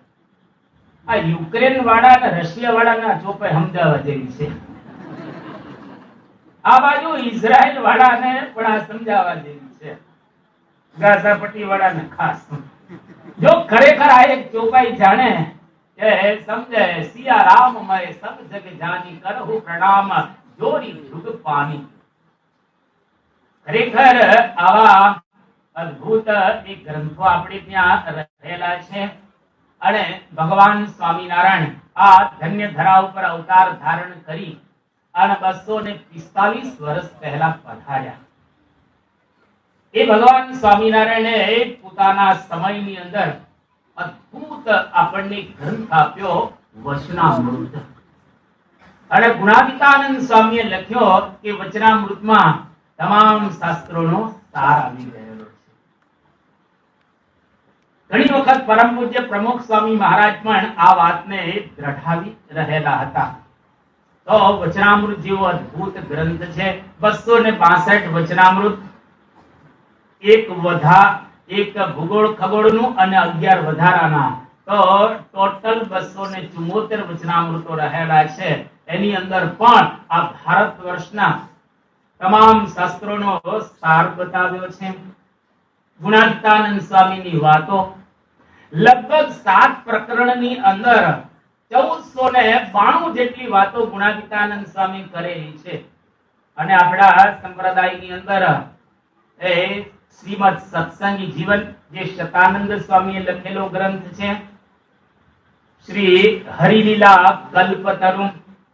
Speaker 1: આ યુક્રેન વાળા અને રશિયા વાળાના ચોપાઈ સમજાવવા જેવી છે. આ બાજુ ઇઝરાયલ વાળાને પણ આ સમજાવવા જેવી છે. ગાઝા પટ્ટી વાળાને ખાસ. જો ખરેખર આ એક ચોપાઈ જાણે કે સમજે સિયા રામ મય સબ જગ જાની કરહુ પ્રણામ જોરી જુગ પાની. ખરેખર આવા અદ્ભુત એક ગ્રંથો આપણે ત્યાં રહેલા છે. અને ભગવાન સ્વામિનારાયણ આ ધન્ય ધરા ઉપર અવતાર ધારણ કરી અને 245 વર્ષ પહેલા પધાર્યા. એ ભગવાન સ્વામિનારાયણે પોતાના સમયની અંદર અદ્ભુત આપણને ગ્રંથ આપ્યો વચનામૃત. અને ગુણાતીતાનંદ સ્વામીએ લખ્યો કે વચનામૃતમાં તમામ શાસ્ત્રોનો સાર આવી ગયેલો છે. ઘણી વખત પરમ પૂજ્ય પ્રમુખ સ્વામી મહારાજ પણ આ વાતને દ્રઢાવી રહેલા હતા. તો વચનામૃત જેવો અદ્ભુત ગ્રંથ છે, 262 વચનામૃત, એક ભૂગોળ ખગોળનું અને 11 વધારાના, તો ટોટલ 274 વચનામૃતો રહેલા છે. એની અંદર પણ આ ભારત વર્ષના તમામ શાસ્ત્રોનો સાર બતાવ્યો છે. ગુણાતીતાનંદ સ્વામીની વાતો લગભગ 7 પ્રકરણની અંદર 1492 જેટલી વાતો ગુણાતીતાનંદ સ્વામી કરેલી છે. અને આપણા સંપ્રદાયની અંદર એ શ્રીમદ સત્સંગી જીવન જે શતાનંદ સ્વામીએ લખેલો ગ્રંથ છે, શ્રી હરિલીલા કલ્પતરુ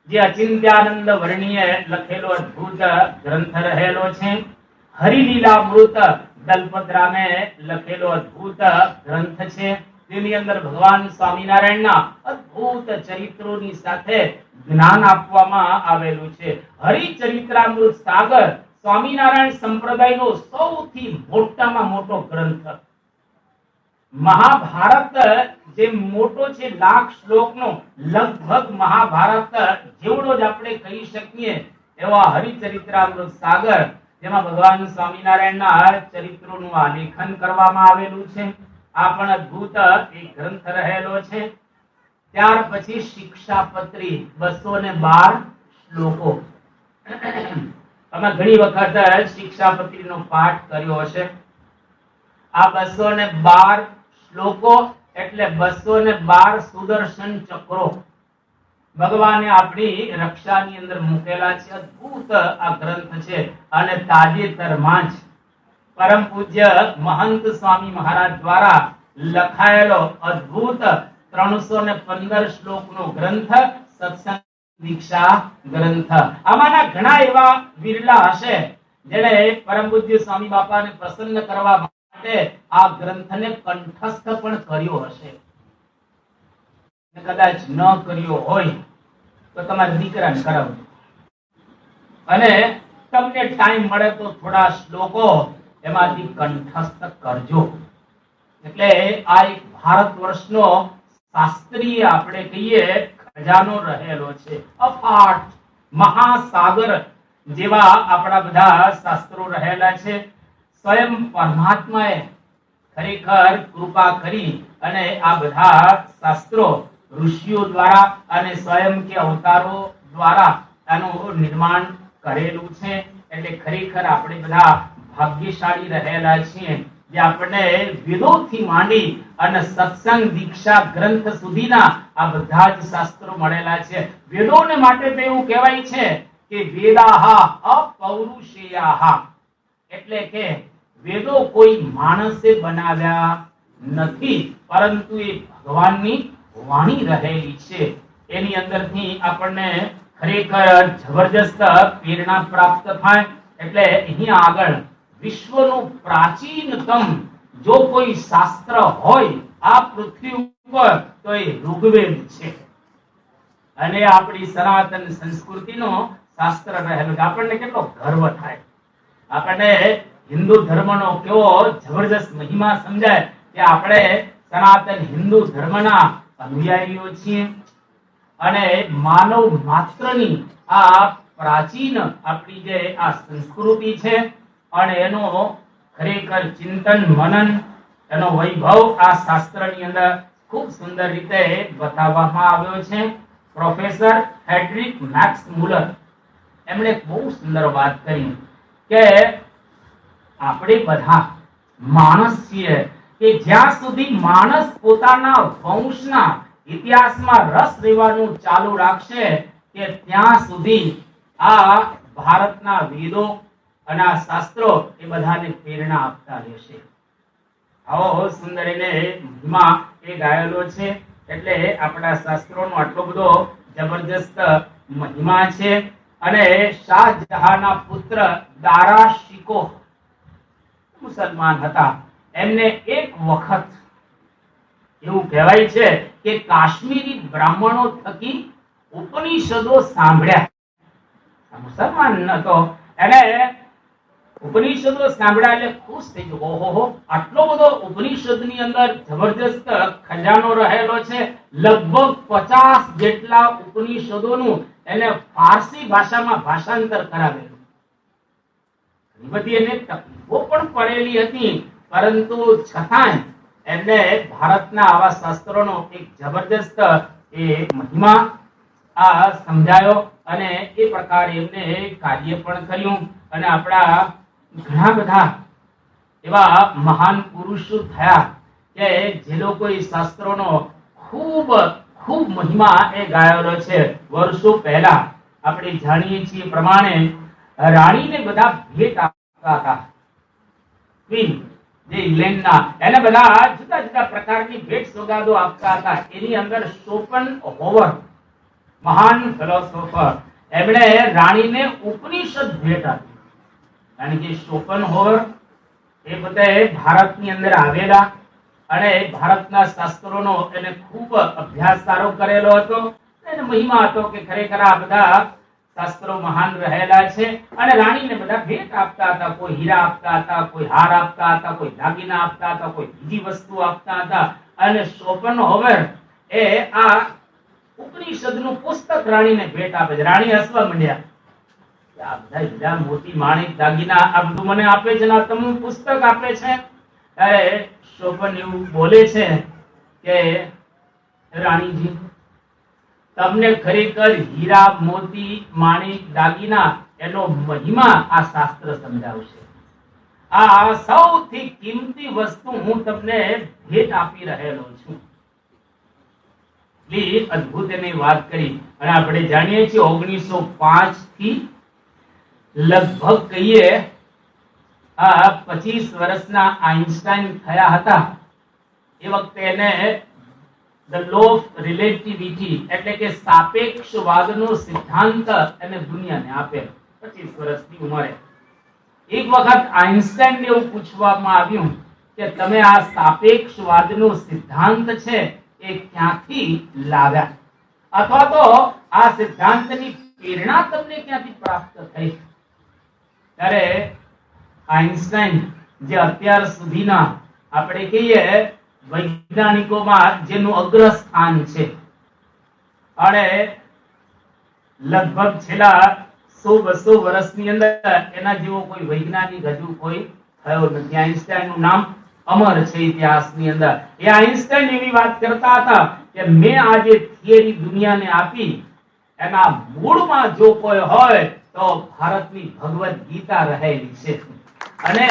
Speaker 1: જે અચિંત્યાનંદ વર્ણીએ લખેલો અદ્ભુત ગ્રંથ રહેલો છે, હરિલીલામૃત દલપતરામે લખેલો અદ્ભુત ગ્રંથ છે, તેની અંદર ભગવાન સ્વામિનારાયણના અદ્ભુત ચરિત્રોની સાથે જ્ઞાન આપવામાં આવેલું છે. હરિચરિત્રામૃત સાગર સ્વામિનારાયણ સંપ્રદાયનો સૌથી મોટામાં મોટો ગ્રંથ. મહાભારત જે મોટો છે 1,00,000 શ્લોકનો, લગભગ મહાભારત જેવડો જ આપણે કહી શકીએ એવા હરિચરિત્રામૃત સાગર, જેમાં ભગવાન સ્વામિનારાયણના ચરિત્રોનું આલેખન કરવામાં આવેલું છે. આ પણ અદ્ભુત એક ગ્રંથ રહેલો છે. ત્યાર પછી શિક્ષાપત્રી 212 શ્લોકો. તમે ઘણી વખત શિક્ષાપત્રીનો પાઠ કર્યો હશે. આ 212 શ્લોકો એટલે 212 સુદર્શન ચક્રો ભગવાને આપણી રક્ષાની અંદર મૂકેલા છે. અદ્ભુત આ ગ્રંથ છે. અને તાજેતરમાં જ પરમ પૂજ્ય મહંત સ્વામી મહારાજ દ્વારા લખાયેલો અદ્ભુત 315 શ્લોકનો ગ્રંથ સત્સંગ દીક્ષા ગ્રંથ. આમાંના ઘણા એવા વિરલા હશે જેને પરમ પૂજ્ય સ્વામી બાપાને પ્રસન્ન કરવા માટે આ ગ્રંથને કંઠસ્થ પણ કર્યો હશે. કદાચ ન કર્યો હોય તો તમારા દીકરાને કરાવજો, અને તમને ટાઈમ મળે તો થોડા શ્લોકો એમાંથી કંઠસ્થ કરજો. એટલે આ એક ભારત વર્ષનો શાસ્ત્રીય આપણે કહીએ ખજાનો રહેલો છે. અફાટ મહાસાગર જેવા આપણા બધા શાસ્ત્રો રહેલા છે. સ્વયં પરમાત્માએ ખરેખર કૃપા કરી અને આ બધા શાસ્ત્રો ઋષિઓ દ્વારા અને સ્વયં કે અવતારો દ્વારા આનું નિર્માણ કરેલું છે. એટલે ખરેખર આપણે બધા ભાગ્યશાળી રહેલા છીએ જે આપણે વેદોથી માંડી અને સત્સંગ દીક્ષા ગ્રંથ સુધીના આ બધા જ શાસ્ત્રો મળેલા છે. વેદોને માટે તો એવું કહેવાય છે કે વેદાહા અપૌરુષેયાહા, એટલે કે વેદો કોઈ માણસે બનાવ્યા નથી, પરંતુ એ ભગવાનની વાણી રહેલી છે. એની અંદરથી આપણને ખરેખર જબરજસ્ત પ્રેરણા પ્રાપ્ત થાય. એટલે અહીંયા આગળ વિશ્વનું પ્રાચીનતમ જો કોઈ શાસ્ત્ર હોય આ પૃથ્વી ઉપર તો એ ઋગ્વેદ છે. અને આપણી સનાતન સંસ્કૃતિનો શાસ્ત્ર રહેલું છે. આપણને કેટલો ગર્વ થાય. આપણને હિન્દુ ધર્મનો કેવો જબરજસ્ત મહિમા સમજાય કે આપણે સનાતન હિન્દુ ધર્મના અનુયાયીઓ છીએ. અને માનવ માત્રની આ પ્રાચીન આપણી જે આ સંસ્કૃતિ છે અને એનો ખરેખર ચિંતન મનન, એનો વૈભવ આ શાસ્ત્રની અંદર ખૂબ સુંદર રીતે બતાવવામાં આવ્યો છે. પ્રોફેસર હેડ્રિક મેક્સ મુલર એમણે બહુ સુંદર વાત કરી કે આપણે બધા માણસ છીએ કે જ્યાં સુધી માણસ પોતાના વંશના ઇતિહાસમાં રસ લેવાનું ચાલુ રાખશે કે ત્યાં સુધી આ ભારતના વેદો અને આ શાસ્ત્રો એ બધાને પ્રેરણા આપતા રહેશે. આવો સુંદર એને મહિમા એ ગાયેલો છે. એટલે આપણા શાસ્ત્રોનો આટલો બધો જબરજસ્ત મહિમા છે. અને શાહજહાંના પુત્ર દારા શિકો મુસલમાન હતા. એમને એક વખત એવું કહેવાય છે કે કાશ્મીરી બ્રાહ્મણો થકી ઉપનિષદો સાંભળ્યા. મુસલમાન નતો, એને ઉપનિષદો સાંભળ્યા એટલે ખુશ થઈ ગયો, ઓહો, આટલો બધો ઉપનિષદની અંદર જબરજસ્ત ખજાનો રહેલો છે. લગભગ 50 જેટલા ઉપનિષદોનું એને ફારસી ભાષામાં ભાષાંતર કરાવેલું. ઘણી બધી એને તકલીફો પણ પડેલી હતી, પરંતુ છતાંય એમને ભારતના આવા શાસ્ત્રોનો એક જબરજસ્ત એ મહિમા સમજાયો અને એ પ્રકારે એમને કાર્ય પણ કર્યું. અને આપણા ઘણા બધા એવા મહાન પુરુષો થયા કે જે લોકોએ શાસ્ત્રોનો ખૂબ ખૂબ મહિમા એ ગાયેલો છે. વર્ષો પહેલા આપણે જાણીએ છીએ પ્રમાણે રાણીને બધા ભેટ આપતા હતા. ક્વીન જે ઇંગ્લેન્ડના, એને બધા જુદા જુદા પ્રકારની ભેટ સોગાદો આપતા હતા. એની અંદર શોપનહોવર મહાન ફિલોસોફર, એમણે રાણીને ઉપનિષદ ભેટ આપી. કારણ કે શોપનહોવર એ બધા ભારતની અંદર આવેલા અને ભારતના શાસ્ત્રોનો એને ખૂબ અભ્યાસ સારો કરેલો હતો. એને મહિમા હતો કે ખરેખર આ બધા શાસ્ત્રો મહાન રહેલા છે. અને રાણીને બધા ભેટ આપતા હતા. કોઈ હીરા આપતા હતા, કોઈ હાર આપતા હતા, કોઈ દાગીના આપતા હતા, કોઈ બીજી વસ્તુ આપતા હતા. અને શોપનહોવર એ આ ઉપનિષદનું પુસ્તક રાણીને ભેટ આપે છે. રાણી હસવા માંડ્યા, આ બધા હીરા મોતી માણિક દાગીના આ બધું મને આપે છે, આ તમને પુસ્તક આપે છે. ત્યારે શોપન એવું બોલે છે કે રાણીજી, તમને ખરેખર હીરા મોતી માણિક દાગીના એનો મહિમા આ શાસ્ત્ર સમજાવશે. આ સૌથી કિંમતી વસ્તુ હું તમને ભેટ આપી રહેલો છું. એટલી અદ્ભુત એની વાત કરી. અને આપણે જાણીએ છીએ 1905 થી લગભગ કહીએ 25 વર્ષના આઇન્સ્ટાઈન થયા હતા. એ વખતે એને ધ લો ઓફ રિલેટિવિટી એટલે કે સાપેક્ષવાદનો સિદ્ધાંત એને દુનિયાને આપેલો 25 વર્ષની ઉંમરે. એક વખત આઇન્સ્ટાઈને એવું પૂછવામાં આવ્યું કે તમે આ સાપેક્ષવાદનો સિદ્ધાંત છે એ ક્યાંથી લાવ્યા, અથવા તો આ સિદ્ધાંતની પ્રેરણા તમને ક્યાંથી પ્રાપ્ત થઈ? ત્યારે આઇન્સ્ટાઈન જે અત્યાર સુધીના આપણે કહીએ વૈજ્ઞાનિકોમાં જેનું અગ્રસ્થાન છે અને લગભગ છેલ્લા 100-200 વર્ષની અંદર એના જેવો કોઈ વૈજ્ઞાનિક હજુ કોઈ થયો નથી. આઇન્સ્ટાઈનનું નામ અમર છે ઇતિહાસની અંદર. એ આઇન્સ્ટાઈન એવી વાત કરતા હતા કે મેં આ જે થિયરી દુનિયાને આપી એના મૂળમાં જો કોઈ હોય તો ભારતની ભગવદ ગીતા રહેલી છે. અને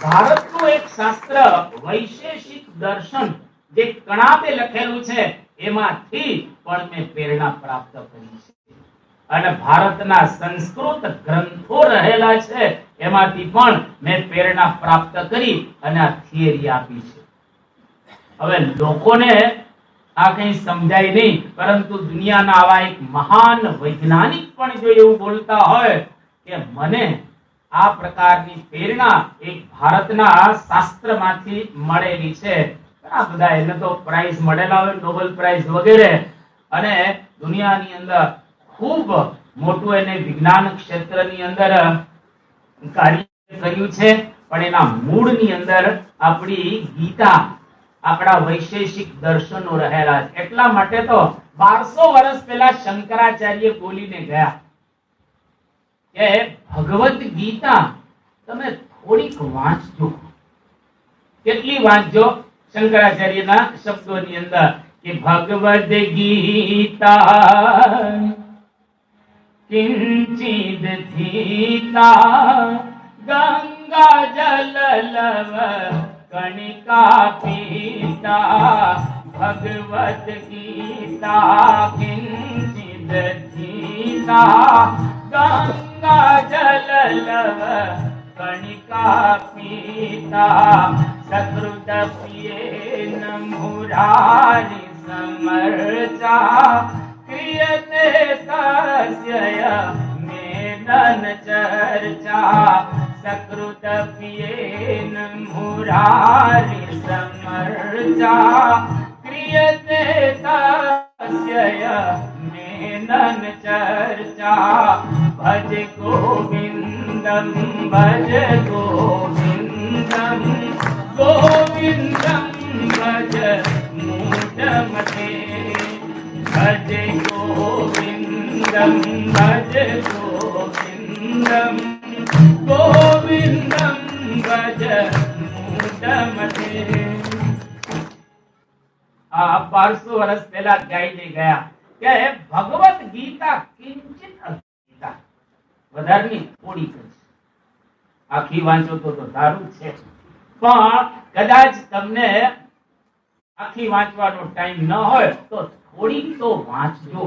Speaker 1: ભારતનું એક શાસ્ત્ર વૈશેષિક દર્શન જે કણાબે લખેલું છે એમાંથી પણ મેં પ્રેરણા પ્રાપ્ત કરી છે. અને ભારતના સંસ્કૃત ગ્રંથો રહેલા છે એમાંથી પણ મેં પ્રેરણા પ્રાપ્ત કરી અને આ થિયરી આપી છે. હવે લોકોને આ કઈ સમજાય નહીં, પરંતુ દુનિયાના આવા એક મહાન વૈજ્ઞાનિક પણ જો એવું બોલતા હોય કે મને આ પ્રકારની પ્રેરણા એક ભારતના શાસ્ત્રમાંથી મળેલી છે. ઘણા બધા એને તો પ્રાઇઝ મળેલા હોય, નોબેલ પ્રાઇઝ વગેરે, અને દુનિયાની અંદર ખૂબ મોટું એને વિજ્ઞાન ક્ષેત્રની અંદર કાર્ય કર્યું છે. પણ એના મૂળની અંદર આપણી ગીતા, આપણા વૈશેષિક દર્શનો રહેલા છે. એટલા માટે તો 1200 વર્ષ પહેલા શંકરાચાર્ય બોલીને ગયા કે ભગવદ ગીતા તમે થોડીક વાંચજો. કેટલી વાંચજો? શંકરાચાર્યના શબ્દોની અંદર કે ભગવદ ગીતા કિંચિદ ધીતા ગંગા જલલવ કણિકા પીતા ભગવદ ગીતા કિંચિદ ધીતા ગંગા જલલવ કણિકા પીતા સકૃત પિયેન મુરારી સમર્ચા ક્રિયતે તસ્ય મેદન ચર્ચા સકૃત પિયેન મુરારી સમર્ચા ક્રિયતે તસ્ય મેદન ચર્ચા ભજ ગોવિંદ ભજ ગોવિંદમ ગોવિંદમ ભજ મૂઢમતે ભજ ગોવિંદમ ભજ ગોવિંદમ ગોવિંદમ ભજ મૂઢમતે. આ 1200 વર્ષ પહેલા ગાઈને ગયા કે ભગવત ગીતા કિંચિત ગીતા વધારની થોડી છે, આખી વાંચો તો સારું છે, પણ કદાચ તમને આખી વાંચવાનો ટાઈમ ન હોય તો થોડી તો વાંચજો.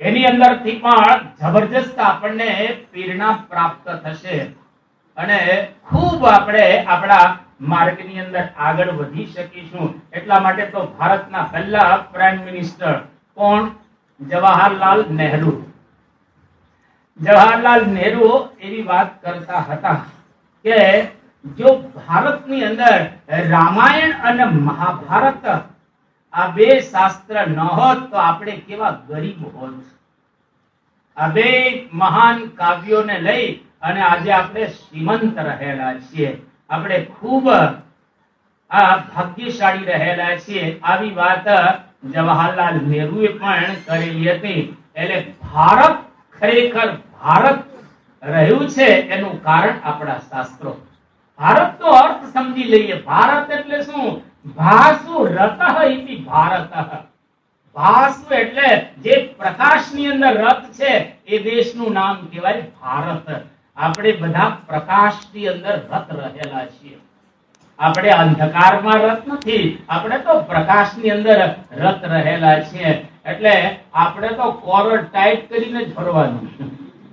Speaker 1: એની અંદરથી પણ જબરજસ્ત આપણને પ્રેરણા પ્રાપ્ત થશે અને ખૂબ આપણે આપણા માર્ગની અંદર આગળ વધી શકીશું. એટલા માટે તો ભારતના પહેલા પ્રાઇમ મિનિસ્ટર કોણ? જવાહરલાલ નહેરુ. જવાહરલાલ નહેરુ એવી વાત કરતા હતા કે જો ભારતની અંદર રામાયણ અને મહાભારત આ બે શાસ્ત્ર ન હોત તો આપણે કેવા ગરીબ હોત. આ બે મહાન કાવ્યોને લઈ અને આજે આપણે શ્રીમંત રહેલા છીએ, આપણે ખૂબ ભાગ્યશાળી રહેલા છીએ. આવી વાત જવાહરલાલ નહેરુએ પણ કરેલી હતી. એટલે ભારત ખરેખર ભારત રહ્યું છે એનું કારણ આપણા શાસ્ત્રો. ભારતનો અર્થ સમજી લઈએ. ભારત એટલે શું? ભાસુ રતઃ ઇતિ ભારતઃ. ભાસુ એટલે જે પ્રકાશની અંદર રત છે એ દેશનું નામ કહેવાય ભારત. આપણે બધા પ્રકાશની અંદર રત રહેલા છીએ. આપણે અંધકારમાં રત નથી, આપણે તો પ્રકાશની અંદર રત રહેલા છીએ. એટલે આપણે તો કોલર ટાઈટ કરીને જ ફરવાનું,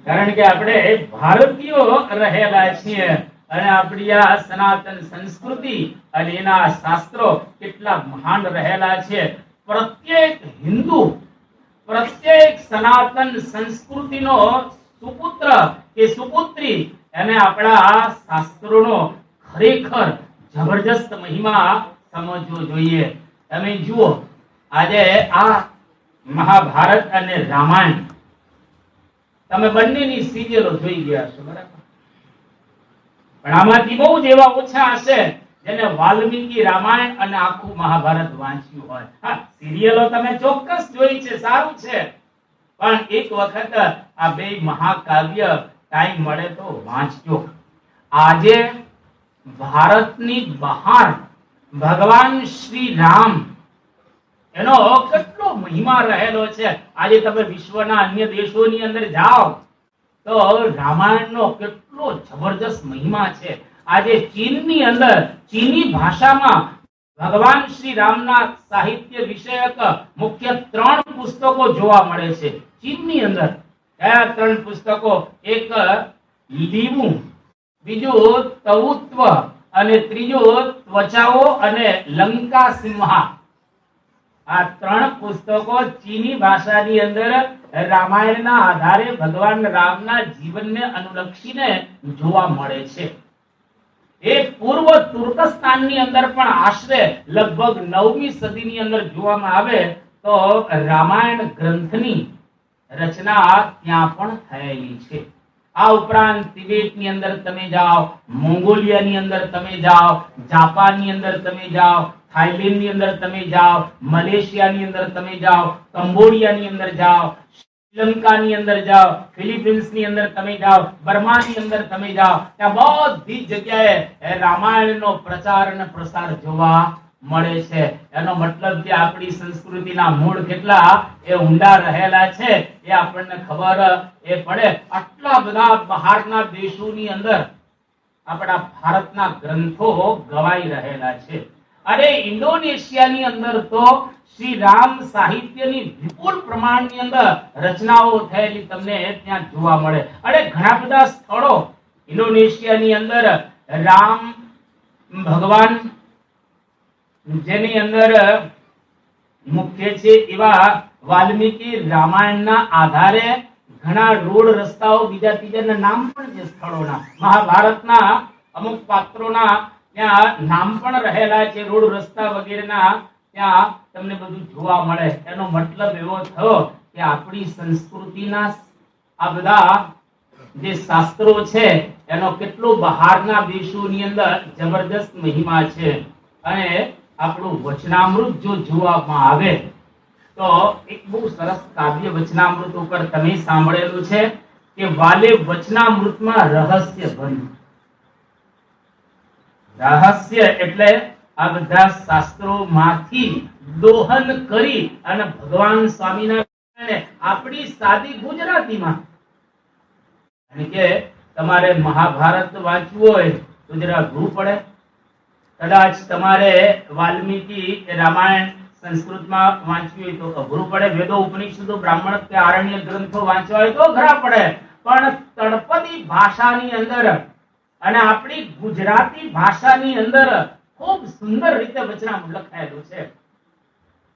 Speaker 1: કારણ કે આપણે ભારતીયો રહેલા છીએ. અને આપણી આ સનાતન સંસ્કૃતિ અને એના શાસ્ત્રો કેટલા મહાન રહેલા છે. પ્રત્યેક હિન્દુ, પ્રત્યેક સનાતન સંસ્કૃતિનો સુપુત્ર કે સુપુત્રી એને આપણા શાસ્ત્રોનો ખરેખર જબરજસ્ત મહિમા સમજવો જોઈએ. તમે જુઓ, આજે આ મહાભારત અને રામાયણ તમે બંનેની સિરિયલો જોઈ ગયા છો, બરાબર? પણ આમાંથી બહુ જ એવા ઓછા હશે જેને વાલ્મીકી રામાયણ અને આખું મહાભારત વાંચ્યું હોય. હા, સિરિયલો તમે ચોક્કસ જોઈ છે, સારું છે, પણ એક વખત આ બે મહાકાવ્ય ટાઈમ મળે તો વાંચજો. આજે ભારતની બહાર ભગવાન શ્રી રામ એનો કેટલો મહિમા રહેલો છે. આજે તમે વિશ્વના અન્ય દેશોની અંદર જાઓ તો રામાયણનો કેટલો જબરજસ્ત મહિમા છે. આજે ચીનની અંદર ચીની ભાષામાં ભગવાન શ્રી રામના સાહિત્ય વિષયક મુખ્ય 3 પુસ્તકો જોવા મળે છે. ચીનની અંદર કયા 3 પુસ્તકો? એક લીવું, બીજું તવુત્વ અને ત્રીજું ત્વચાઓ અને લંકા સિંહા. આ 3 પુસ્તકો ચીની ભાષાની અંદર રામાયણના આધારે ભગવાન રામના જીવનને અનુલક્ષીને જોવા મળે છે. એ પૂર્વ તુર્કસ્તાનની અંદર પણ આશરે લગભગ 9મી સદીની અંદર જોવામાં આવે તો રામાયણ ગ્રંથની રચના ત્યાં પણ થયેલી છે. આ ઉપરાંત તિબેટની અંદર તમે જાઓ, મોંગોલિયાની અંદર તમે જાઓ, જાપાનની અંદર તમે જાઓ, થાઈલેન્ડની અંદર તમે જાઓ, મલેશિયાની અંદર તમે જાઓ, કંબોડિયાની અંદર જાઓ, શ્રીલંકાની અંદર જાઓ, ફિલિપિન્સની અંદર તમે જાઓ, બર્માની અંદર તમે જાઓ, ત્યાં બધી જગ્યાએ રામાયણનો પ્રચાર અને પ્રસાર જોવા મળે છે. એનો મતલબ કે આપણી સંસ્કૃતિના મૂળ કેટલા એ ઊંડા રહેલા છે એ આપણને ખબર એ પડે. આટલા બધા બહારના દેશોની અંદર આપણા ભારતના ગ્રંથો ગવાઈ રહેલા છે. અરે ઇન્ડોનેશિયાની અંદર તો શ્રી રામ સાહિત્યની વિપુલ પ્રમાણની અંદર રચનાઓ થયેલી તમને ત્યાં જોવા મળે. અરે ઘણા બધા સ્થળો ઇન્ડોનેશિયાની અંદર રામ ભગવાન જેની અંદર મુખ્ય છે એવા વાલ્મીકી રામાયણના આધારે ઘણા રોડ રસ્તાઓ બીજા ત્રીજાના નામ પણ છે સ્થળોના. મહાભારતના અમુક પાત્રોના ત્યાં નામ પણ રહેલા છે, રોડ રસ્તા વગેરેના ત્યાં તમને બધું જોવા મળે. એનો મતલબ એવો થયો કે આપણી સંસ્કૃતિના આ બધા જે શાસ્ત્રો છે એનો કેટલો બહારના દેશોની અંદર જબરદસ્ત મહિમા છે. અને આપણું વચનામૃત જો જોવામાં આવે તો એક બહુ સરસ કાવ્ય વચનામૃત ઉપર તમે સાંભળેલું છે કે વાલે વચનામૃતમાં રહસ્ય ભર્યું. રહસ્ય એટલે આ બધા શાસ્ત્રોમાંથી દોહન કરી અને ભગવાન સ્વામિનારાયણે આપણી સાદી ગુજરાતીમાં, કારણ કે તમારે મહાભારત વાંચવું હોય તો જરા અઘરું પડે. કદાચ તમારે વાલ્મીકી રામાયણ સંસ્કૃતમાં વાંચવી હોય તો અઘરું પડે. વેદો ઉપનિષદો બ્રાહ્મણ કે આરણ્ય ગ્રંથો વાંચવા હોય તો અઘરા પડે. પણ તળપદી ભાષાની અંદર અને આપણી ગુજરાતી ભાષાની અંદર ખૂબ સુંદર રીતે વચનામૃત લખાયેલું છે.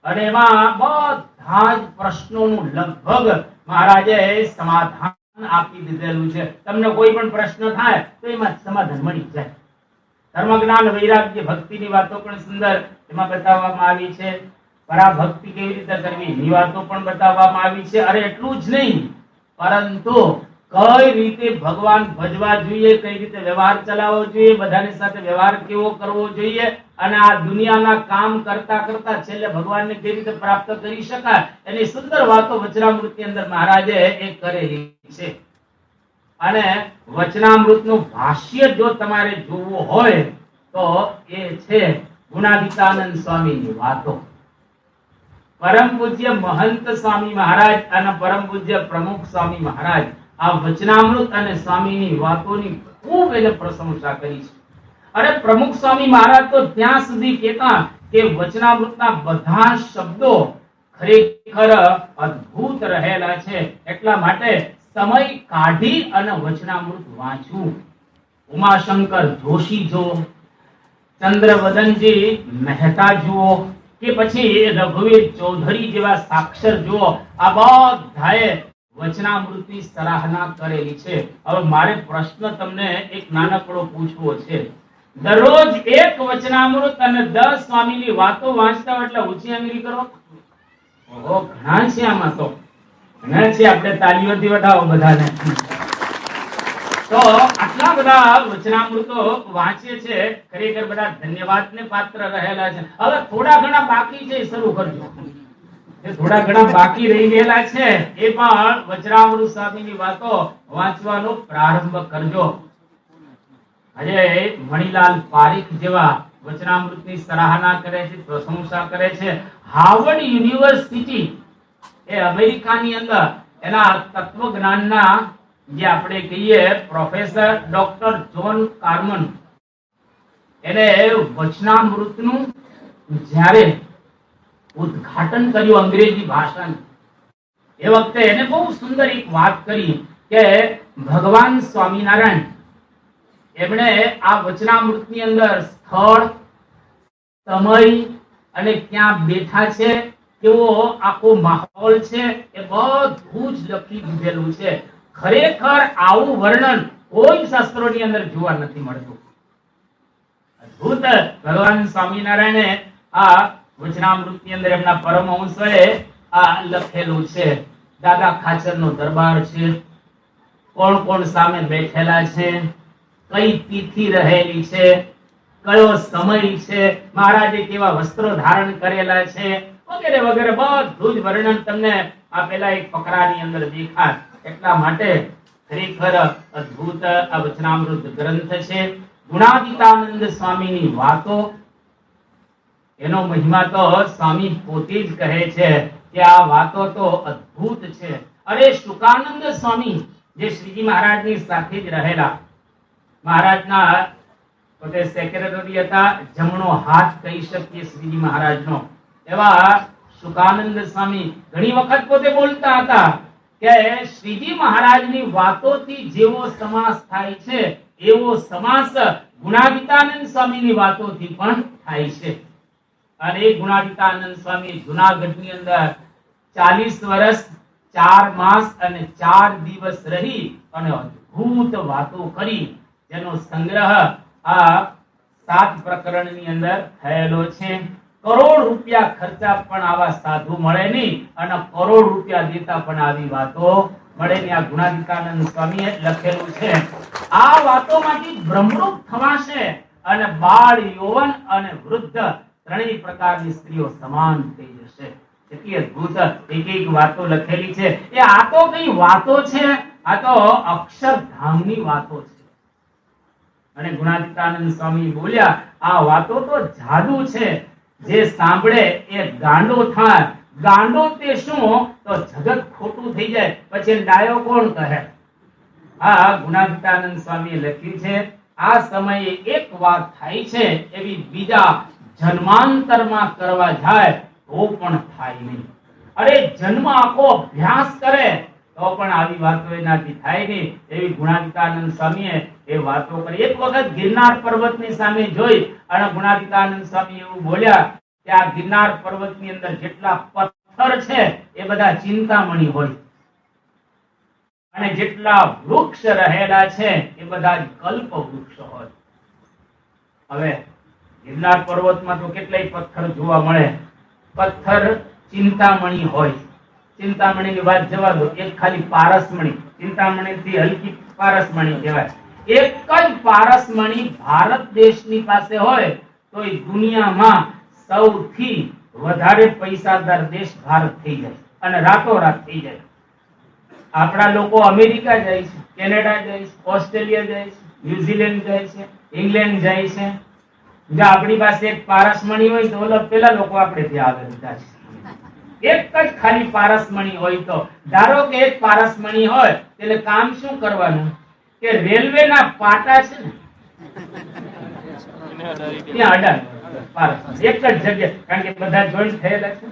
Speaker 1: અને એમાં બધા જ પ્રશ્નોનું લગભગ મહારાજે સમાધાન આપી દીધેલું છે. તમને કોઈ પણ પ્રશ્ન થાય તો એમાં સમાધાન મળી જાય. ધર્મ જ્ઞાન વૈરાગ્ય ભક્તિની વાતો પણ સુંદર એમાં બતાવવામાં આવી છે. પરાભક્તિ કેવી રીતે કરવી એની વાતો પણ બતાવવામાં આવી છે. અરે એટલું જ નહીં, પરંતુ કઈ રીતે ભગવાન ભજવા જોઈએ, કઈ રીતે વ્યવહાર ચલાવવો જોઈએ, બધાની સાથે વ્યવહાર કેવો કરવો જોઈએ, અને આ દુનિયાના કામ કરતા કરતા છેલ્લે ભગવાનને કેવી રીતે પ્રાપ્ત કરી શકાય એની સુંદર વાતો વચનામૃતની અંદર મહારાજે એ કરેલી છે. અને વચનામૃતનું ભાષ્ય જો તમારે જોવું હોય તો એ છે ગુણાતીતાનંદ સ્વામીની વાતો. પરમ પૂજ્ય મહંત સ્વામી મહારાજ અને પરમ પૂજ્ય પ્રમુખ સ્વામી મહારાજ આ વચનામૃત અને સ્વામીની વાતોની ખૂબ એને પ્રશંસા કરી છે. અને પ્રમુખ સ્વામી મહારાજ તો ત્યાં સુધી કહેતા કે વચનામૃતના બધા શબ્દો ખરેખર અદ્ભુત રહેલા છે. એટલા માટે સમય કાઢી અને વચનામૃત વાંચવું. ઉમાશંકર જોશી જો, ચંદ્રવદનજી મહેતા જુઓ કે પછી રઘુવીર ચૌધરી જેવા સાક્ષર જુઓ, આ બધાએ વચનામૃતની સરાહના કરેલી છે. હવે મારે પ્રશ્ન તમને એક નાનકડો પૂછવો છે. દરરોજ એક વચનામૃત અને 10 સ્વામીની વાતો વાંચતા હોય એટલે ઊંચી આંગળી કરો. ઓહો, ઘણા છે આમાં તો, ઘણા છે. આપણે તાળીઓથી વધાવો બધાને. તો આટલા બધા વચનામૃતો વાંચે છે, ખરેખર બધા ધન્યવાદને પાત્ર રહેલા છે. હવે થોડા ઘણા બાકી છે, શરૂ કરજો. થોડા ઘણા બાકી રહી ગયેલા છે એ પણ વચનામૃત સ્વામીની વાતો વાંચવાનો પ્રારંભ કરજો. આજે મણિલાલ પારીખ જેવા વચનામૃતની સરાહના કરે છે, પ્રશંસા કરે છે. હાર્વર્ડ યુનિવર્સિટી એ અમેરિકાની અંદર એના તત્વજ્ઞાનના જે આપણે કહીએ પ્રોફેસર ડોક્ટર જોન કાર્મન, એને વચનામૃતનું જ્યારે ઉદ્ઘાટન કર્યું અંગ્રેજી ભાષાનું, એ વખતે એને બહુ સુંદર એક વાત કરી કે ભગવાન સ્વામિનારાયણ એમણે આ વચનામૃતની અંદર સ્થળ, સમય અને ક્યાં બેઠા છે, કેવો આખો માહોલ છે, એ બધું જ લખી દીધેલું છે. ખરેખર આવું વર્ણન કોઈ શાસ્ત્રોની અંદર જોવા નથી મળતું. અદ્ભુત ભગવાન સ્વામિનારાયણે આ વચનામૃતની અંદર એમના પરમહંસોએ આ લખેલું છે. દાદા ખાચરનો દરબાર છે, કોણ કોણ સામે બેઠેલા છે, કઈ તિથિ રહેલી છે, કયો સમય છે, મહારાજે કેવા વસ્ત્રો ધારણ કરેલા છે, વગેરે વગેરે બધું જ વર્ણન તમને આ પેલા એક ફકરાની અંદર દેખાય. એટલા માટે ખરેખર અદ્ભુત આ વચનામૃત ગ્રંથ છે. ગુણાતીતાનંદ સ્વામીની વાતો, એનો મહિમા તો સ્વામી પોતે જ કહે છે કે આ વાતો તો અદ્ભુત છે. અરે શુકાનંદ સ્વામી જે શ્રીજી મહારાજની સાથે જ રહેલા, મહારાજના પોતે સેક્રેટરી હતા, જમણો હાથ કહી શકીએ શ્રીજી મહારાજનો, એવા શુકાનંદ સ્વામી ઘણી વખત પોતે બોલતા હતા કે શ્રીજી મહારાજની વાતોથી જેવો સમાસ થાય છે એવો સમાસ ગુણાતીતાનંદ સ્વામીની વાતોથી પણ થાય છે. અને ગુણાતીતાનંદ સ્વામી જુનાગઢની અંદર 40 વર્ષ 4 માસ અને 4 દિવસ રહી અને અદ્ભુત વાતો કરી, જેનો સંગ્રહ આ 7 પ્રકરણની અંદર થયેલો છે. કરોડ રૂપિયા ખર્ચા પણ આવા સાધુ મળે નહીં અને કરોડ રૂપિયા દેતા પણ આવી વાતો મળેલી આ ગુણાતીતાનંદ સ્વામીએ લખેલું છે. આ વાતોમાંથી બ્રહ્મરૂપ થવાશે અને બાળ, યૌવન અને વૃદ્ધ ત્રણેય પ્રકારની સ્ત્રીઓ સમાન થઈ જશે. કેટલી અદ્ભુત એક એક વાતો લખેલી છે. એ આ તો કઈ વાતો છે, આ તો અક્ષરધામની વાતો છે. અને ગુણાતીતાનંદ સ્વામી બોલ્યા, આ વાતો તો જાદુ છે, જે સાંભળે એ ગાંડો થાય. ગાંડો તે શું, તો જગત ખોટું થઈ જાય, પછી ડાયો કોણ કહે. આ ગુણાતીતાનંદ સ્વામીએ લખ્યું છે, આ સમયે એક વાત થાય છે એવી બીજા જન્માંતરમાં કરવા જાય તો પણ થાય નહીં. અરે જન્મ આખો અભ્યાસ કરે તો પણ આવી વાતો એનાથી થાય નહીં. એવી ગુણાતીતાનંદ સ્વામીએ એ વાતો કરી. એક વખત ગિરનાર પર્વતની સામે જોઈ અને ગુણાતીતાનંદ સ્વામી એવું બોલ્યા કે આ ગિરનાર પર્વતની અંદર જેટલા પથ્થર છે એ બધા ચિંતામણી હોય, અને જેટલા વૃક્ષ રહેલા છે એ બધા કલ્પ વૃક્ષ હોય. હવે ગિરનાર પર્વતમાં તો કેટલાય પથ્થર જોવા મળે. પથ્થર ચિંતામણી હોય. ચિંતામણીની વાત જવા દો, એક ખાલી પારસમણી, ચિંતામણીથી હલકી પારસમણી કહેવાય. એક જ પારસમણી ભારત દેશની પાસે હોય તો એ દુનિયામાં સૌથી વધારે પૈસાદાર દેશ ભારત થઈ જાય, અને રાતોરાત થઈ જાય. આપણા લોકો અમેરિકા જાય છે, કેનેડા જાય છે, ઓસ્ટ્રેલિયા જાય છે, ન્યુઝીલેન્ડ જાય છે, ઇંગ્લેન્ડ જાય છે. જો આપણી પાસે એક પારસમણી હોય તો પેલા લોકો આપણે ત્યાં આગળ જાય છે. એક જ ખાલી પારસમણી હોય તો, ધારો કે એક પારસમણી હોય એટલે કામ શું કરવાનું કે રેલવેના પાટા છે ને ત્યાં અડાડવાનું. એક જ જગ્યાએ, કારણ કે બધા જોઈન્ટ થયેલા છે.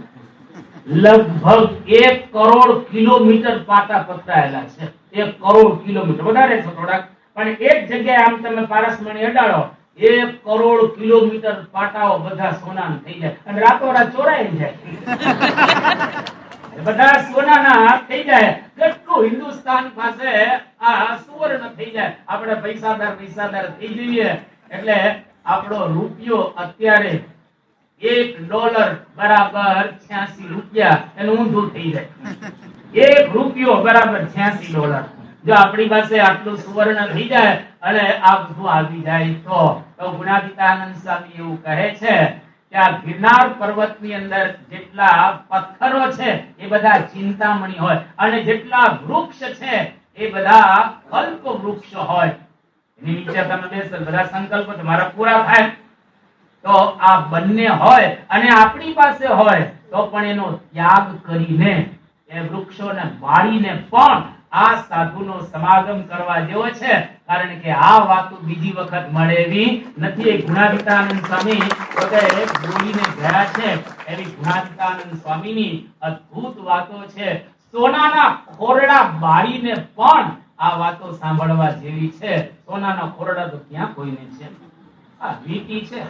Speaker 1: લગભગ 1 કરોડ કિલોમીટર પાટા પથરાયેલા છે. 1 કરોડ કિલોમીટર, વધારે છે થોડાક, પણ એક જગ્યાએ આમ તમે પારસમણી અડાડો 1 કરોડ કિલોમીટર પાટાઓ બધા સોનાના થઈ જાય, અને રાતોરાત ચોરાઈ જાય. બધા સોનાના થઈ જાય. કેટલું હિન્દુસ્તાન પાસે આ સુવર્ણ થઈ જાય. આપણે પૈસાદાર થઈ જઈએ એટલે આપણો રૂપિયો અત્યારે $1 બરાબર 86 રૂપિયા, એનું ઊંધું થઈ જાય. 1 રૂપિયો બરાબર $86. જો આપણી પાસે આટલું સુવર્ણ થઈ જાય અને આ બધું આવી જાય તો ગુણાતીતાનંદ સ્વામી એવું કહે છે કે આ ગિરનાર પર્વતની અંદર જેટલા પથ્થરો છે એ બધા ચિંતામણી હોય, અને જેટલા વૃક્ષ છે એ બધા કલ્પ વૃક્ષ હોય. એની નીચે તમે બેસો, બધા સંકલ્પ તમારા પૂરા થાય. તો આ બંને હોય અને આપણી પાસે હોય તો પણ એનો ત્યાગ કરીને એ વૃક્ષોને બાળીને પણ આ સાધુનો સમાગમ કરવા જેવો છે. કારણ કે આ વાતો બીજી વખત મળે એવી નથી. ગુણાતીતાનંદ સ્વામી પોતે બોલીને ગયા છે એવી ગુણાતીતાનંદ સ્વામીની અદ્ભુત વાતો છે. સોનાના ખોરડા બાળીને પણ આ વાતો સાંભળવા જેવી છે. સોનાના ખોરડા તો ક્યાં કોઈને છે, આ વીટી છે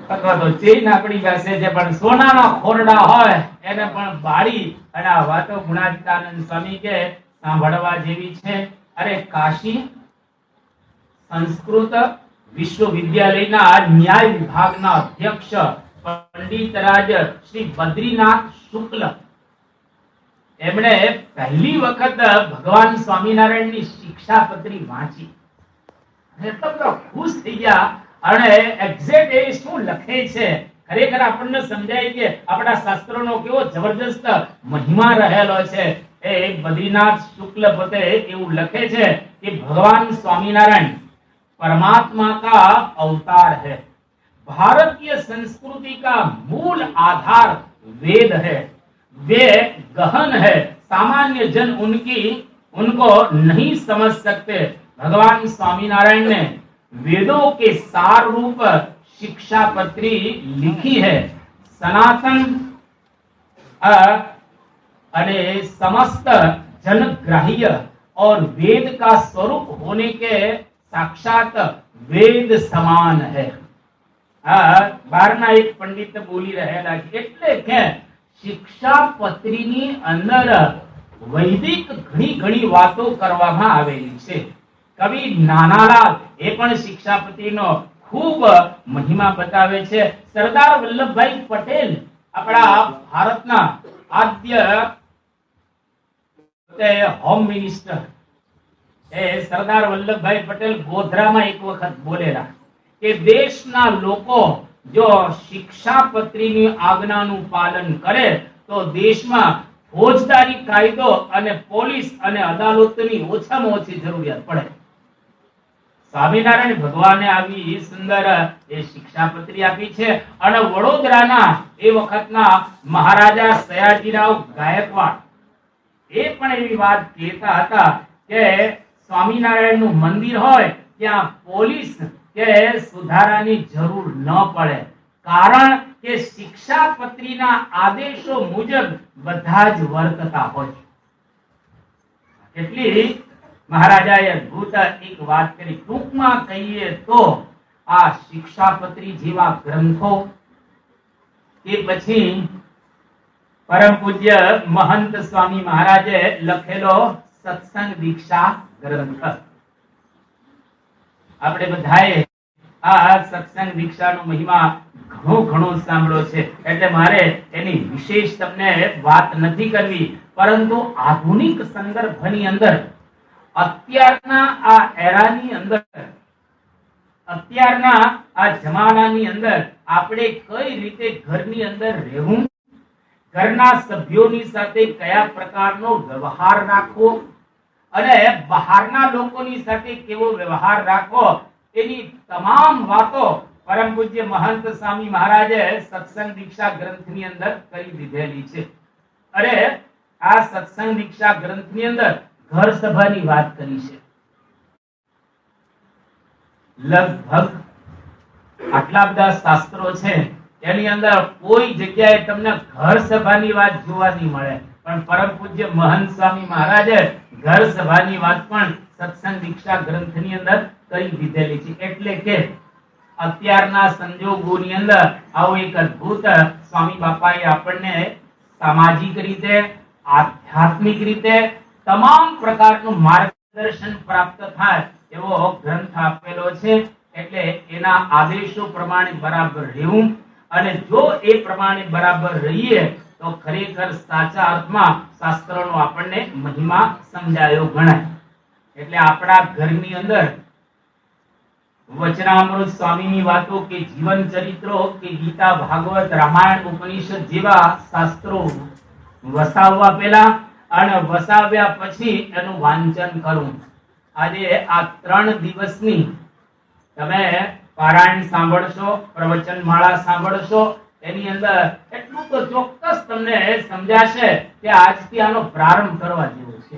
Speaker 1: અથવા તો ચેન આપણી પાસે છે, પણ સોનાના ખોરડા હોય એને પણ બાળી અને આ વાતો ગુણાતીતાનંદ સ્વામી કે સાંભળવા જેવી છે. અરે કાશી સંસ્કૃત વિશ્વવિદ્યાલયના ન્યાય વિભાગના અધ્યક્ષ પંડિતરાજ શ્રી બદ્રીનાથ શુક્લ, એમણે પહેલી વખત ભગવાન સ્વામિનારાયણની શિક્ષાપત્રી વાંચી એટલા બધા ખુશ થઈ ગયા. અને એક્ઝેક્ટ એ શું લખે છે ખરેખર આપણને સમજાય કે આપણા શાસ્ત્રોનો કેવો જબરજસ્ત મહિમા રહેલો છે. એ બદ્રીનાથ શુક્લ પોતે એવું લખે છે कि भगवान स्वामीनारायण परमात्मा का अवतार है। भारतीय संस्कृति का मूल आधार वेद है। वे गहन है, सामान्य जन उनको नहीं समझ सकते। भगवान स्वामीनारायण ने वेदों के सार रूप शिक्षा पत्री लिखी है। सनातन अने समस्त जनग्राह्य और वेद का स्वरूप होने के साक्षात वेद समान है। 12 एक पंडित बोली रहेला એટલે કે શિક્ષાપત્રીની અંદર વૈદિક ઘણી વાતો કરવામાં આવેલી છે। કવિ નાનાલાલ એ પણ શિક્ષાપત્રીનો ખૂબ મહિમા બતાવે છે। સરદાર વલ્લભભાઈ પટેલ આપણા ભારતના આદ્ય તે હોમ મિનિસ્ટર સરદાર વલ્લભભાઈ પટેલ ગોધરામાં એક વખત બોલેલા કે દેશના લોકો જો શિક્ષાપત્રીની આજ્ઞાનું પાલન કરે તો દેશમાં ફોજદારી કાયદો અને પોલીસ અને અદાલતની ઓછામાં ઓછી જરૂરિયાત પડે. સ્વામિનારાયણ ભગવાને આવી સુંદર એ શિક્ષાપત્રી આપી છે અને વડોદરાના એ વખતના મહારાજા સયાજીરાવ ગાયકવાડ એ પણ એવી વાત કહેતા હતા કે સ્વામિનારાયણ નું મંદિર હોય ત્યાં પોલીસ કે સુધારાની જરૂર ન પડે, કારણ કે શિક્ષાપત્રીના આદેશો મુજબ બધા જ વર્તતા હોય. કેટલી મહારાજાએ અદ્ભુત એક વાત કરી. ટૂંકમાં કહીએ તો આ શિક્ષાપત્રી જેવા ગ્રંથો કે પછી પરમ પૂજ્ય મહંત સ્વામી મહારાજે લખેલો સત્સંગ દીક્ષા ગ્રંથ, આપણે બધાએ આ સત્સંગ દીક્ષાનો મહિમા ઘણો સાંભળ્યો છે, એટલે મારે એની વિશેષ તમને વાત નથી કરવી. પરંતુ આધુનિક સંદર્ભની અંદર અત્યારના આ એરાની અંદર, અત્યારના આ જમાનાની અંદર આપણે કઈ રીતે ઘરની અંદર રહેવું, ઘરના સભ્યોની સાથે કયા પ્રકારનો વ્યવહાર રાખવો અને બહારના લોકોની સાથે કેવો વ્યવહાર રાખવો, એની તમામ વાતો પરમ પૂજ્ય મહંત સ્વામી મહારાજે સત્સંગ દીક્ષા ગ્રંથની અંદર કરી દીધેલી છે. અરે આ સત્સંગ દીક્ષા ગ્રંથની અંદર ઘર સભાની વાત કરી છે. લગભગ આટલા બધા શાસ્ત્રો છે, એની અંદર કોઈ જગ્યાએ તમને ઘર સભાની વાત જોવા નહીં મળે, પણ પરમ પૂજ્ય મહંત સ્વામી મહારાજે ઘર સભાની વાત પણ સત્સંગ દીક્ષા ગ્રંથની અંદર કરી દીધેલી છે. એટલે કે અત્યારના સંજોગોની અંદર આવું એક અદ્ભુત સ્વામી બાપાએ આપણને સામાજિક રીતે, આધ્યાત્મિક રીતે તમામ પ્રકારનું માર્ગદર્શન પ્રાપ્ત થાય એવો ગ્રંથ આપેલો છે. એટલે એના આદેશો પ્રમાણે બરાબર રહેવું, અને જો એ પ્રમાણે બરાબર રહીએ તો ખરેખર સાચા અર્થમાં શાસ્ત્રનો આપણને મહિમા સમજાયો ગણાય. એટલે આપણા ઘરની અંદર વચનામૃત સ્વામીની વાતો કે જીવન ચરિત્રો કે ગીતા, ભાગવત, રામાયણ, ઉપનિષદ જેવા શાસ્ત્રો વસાવવા પહેલા અને વસાવ્યા પછી એનું વાંચન કરવું. આજે આ 3 દિવસની તમે પારાયણ સાંભળશો, પ્રવચન માળા સાંભળશો, એની અંદર એટલું તો ચોક્કસ તમને સમજાશે કે આજથી આનો પ્રારંભ કરવા જેવો છે.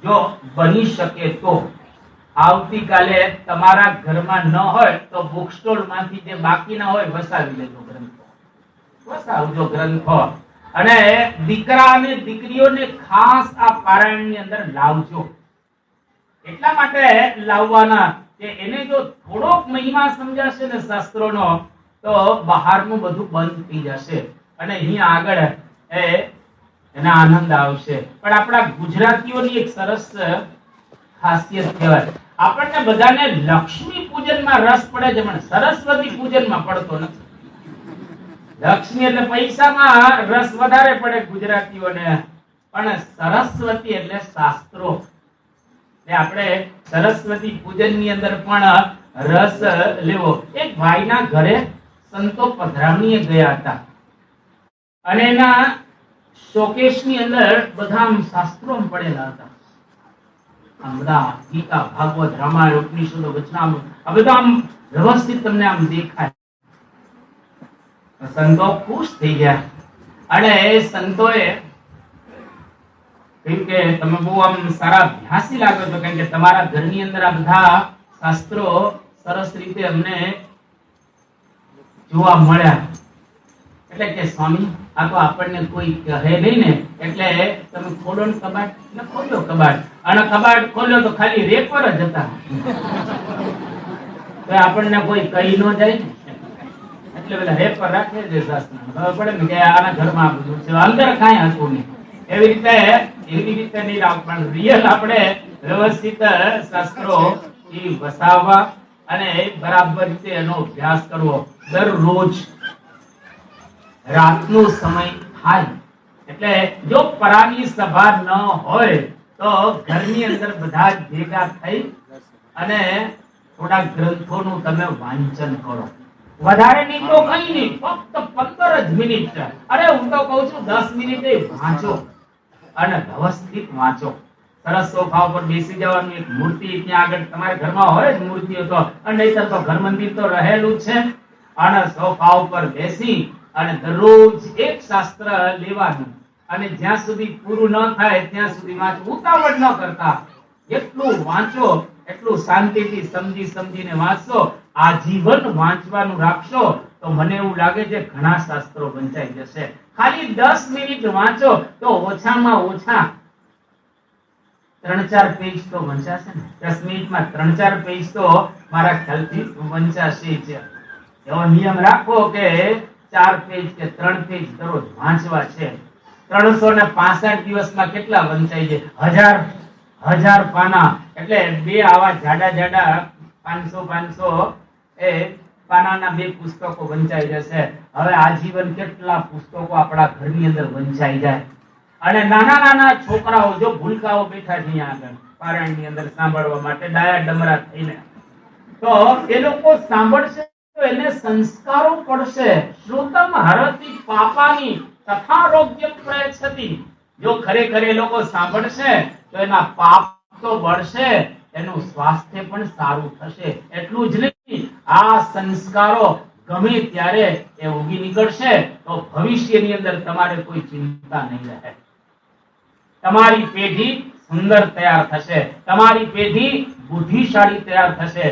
Speaker 1: જો બની શકે તો આવતીકાલે તમારા ઘરમાં ન હોય તો બુક સ્ટોલ માંથી જે બાકીના હોય વસાવી લેજો ગ્રંથો, વસાવજો ગ્રંથો. અને દીકરા અને દીકરીઓને ખાસ આ પારાયણની અંદર લાવજો. એટલા માટે લાવવાના કે એને જો થોડોક મહિમા સમજાશે ને શાસ્ત્રોનો, તો બહારનું બધું બંધ થઈ જશે અને અહીંયા આગળ એના આનંદ આવશે. પણ આપણા ગુજરાતીઓની એક સરસ ખાસિયત કહેવાય, આપણને બધાને લક્ષ્મી પૂજનમાં રસ પડે છે પણ સરસ્વતી પૂજનમાં પડતો નથી. લક્ષ્મી એટલે પૈસામાં રસ વધારે પડે ગુજરાતીઓને, પણ સરસ્વતી એટલે શાસ્ત્રો. આપણે સરસ્વતી પૂજનની અંદર પણ રસ લેવો. એક ભાઈના ઘરે સંતો પધરામણીએ ગયા હતા અને એના શોકેસની અંદર બધા શાસ્ત્રો પડેલા હતા. આમ બધા ગીતા, ભાગવત, રામાયણ, ઉપનિષદો, વચનામૃત આ બધા આમ વ્યવસ્થિત તમને આમ દેખાય. સંતો ખુશ થઈ ગયા અને એ સંતોએ કહ્યું કે તમે બહુ આમ સારા અભ્યાસી લાગો છો, કારણ કે તમારા ઘરની અંદર આ બધા શાસ્ત્રો સરસ રીતે અમને જોવા મળ્યા. એટલે કે સ્વામી આ તો આપણને કોઈ કહે નહીં ને, એટલે તમે ખોલો ને કબાટ, ને ખોલ્યો કબાટ, અને કબાટ ખોલ્યો તો ખાલી રેપર જ હતા. તો આપણને કોઈ કહી ન જાય ને, એટલે પેલા રેપર રાખે છે શાસ્ત્ર, ખબર પડે ને કે આના ઘરમાં આ બધું છે, અંદર કાંઈ હતું નહીં. એવી રીતે નહીં રાખ, પણ રિયલ આપણે વ્યવસ્થિત શાસ્ત્રો વસાવવા અને બરાબર રીતે એનો અભ્યાસ કરવો. દરરોજ રાતનો સમય થાય એટલે જો પરાની સભા ન હોય તો ઘરની અંદર બધા જ ભેગા થઈ અને થોડા ગ્રંથોનું તમે વાંચન કરો. વધારે નહીં તો કઈ નહીં, ફક્ત 15 જ મિનિટ. અરે હું તો કહું છું 10 મિનિટે વાંચો અને વ્યવસ્થિત વાંચો. સરસ સોફા ઉપર બેસી જવાનું, એક મૂર્તિ ત્યાં આગળ તમારા ઘરમાં હોય જ મૂર્તિઓ તો, અને નહીંતર તો ઘર મંદિર તો રહેલું છે. અને સોફા ઉપર બેસી અને દરરોજ એક શાસ્ત્ર લેવાનું અને જ્યાં સુધી પૂરું ન થાય ત્યાં સુધી વાંચવું. ઉતાવળ ન કરતા, એટલું વાંચો એટલું શાંતિથી સમજી સમજીને વાંચશો. આજીવન વાંચવાનું રાખશો તો મને એવું લાગે છે ઘણા શાસ્ત્રો વંચાઈ જશે. ખાલી 10 મિનિટ વાંચો તો ઓછામાં ઓછા 3-4 પેજ તો વંચાશે ને. 10 મિનિટમાં 3-4 પેજ તો મારા ખ્યાલથી વંચાશે જ. એવો નિયમ રાખો કે 4 પેજ કે 3 પેજ દરરોજ વાંચવા છે. 365 દિવસમાં કેટલા વંચાઈ જાય? 1000 પાના, એટલે બે આવા જાડા જાડા 500 એ પાનાના બે પુસ્તકો વંચાઈ જશે. હવે આજીવન કેટલા પુસ્તકો આપણા ઘરની અંદર વંચાઈ જાય. અને નાના નાના છોકરાઓ જો ભૂલકાઓ બેઠા છે અહીંયા આગળ પારાયણની અંદર સાંભળવા માટે ડાયા ડમરા થઈને, તો એ લોકો સાંભળશે તો એને સંસ્કારો પડશે. શ્રુતમ હરતિ પાપાની તથારોગ્ય પ્રયચ્છતિ. જો ખરેખર એ લોકો સાંભળશે તો એના પાપ તો બળશે, એનું સ્વાસ્થ્ય પણ સારું થશે. એટલું જ નહીં, આ સંસ્કારો ગમે ત્યારે એ ઉગી નીકળશે તો ભવિષ્યની અંદર તમારે કોઈ ચિંતા નહીં રહે. તમારી પેઢી સુંદર તૈયાર થશે, તમારી પેઢી બુદ્ધિશાળી તૈયાર થશે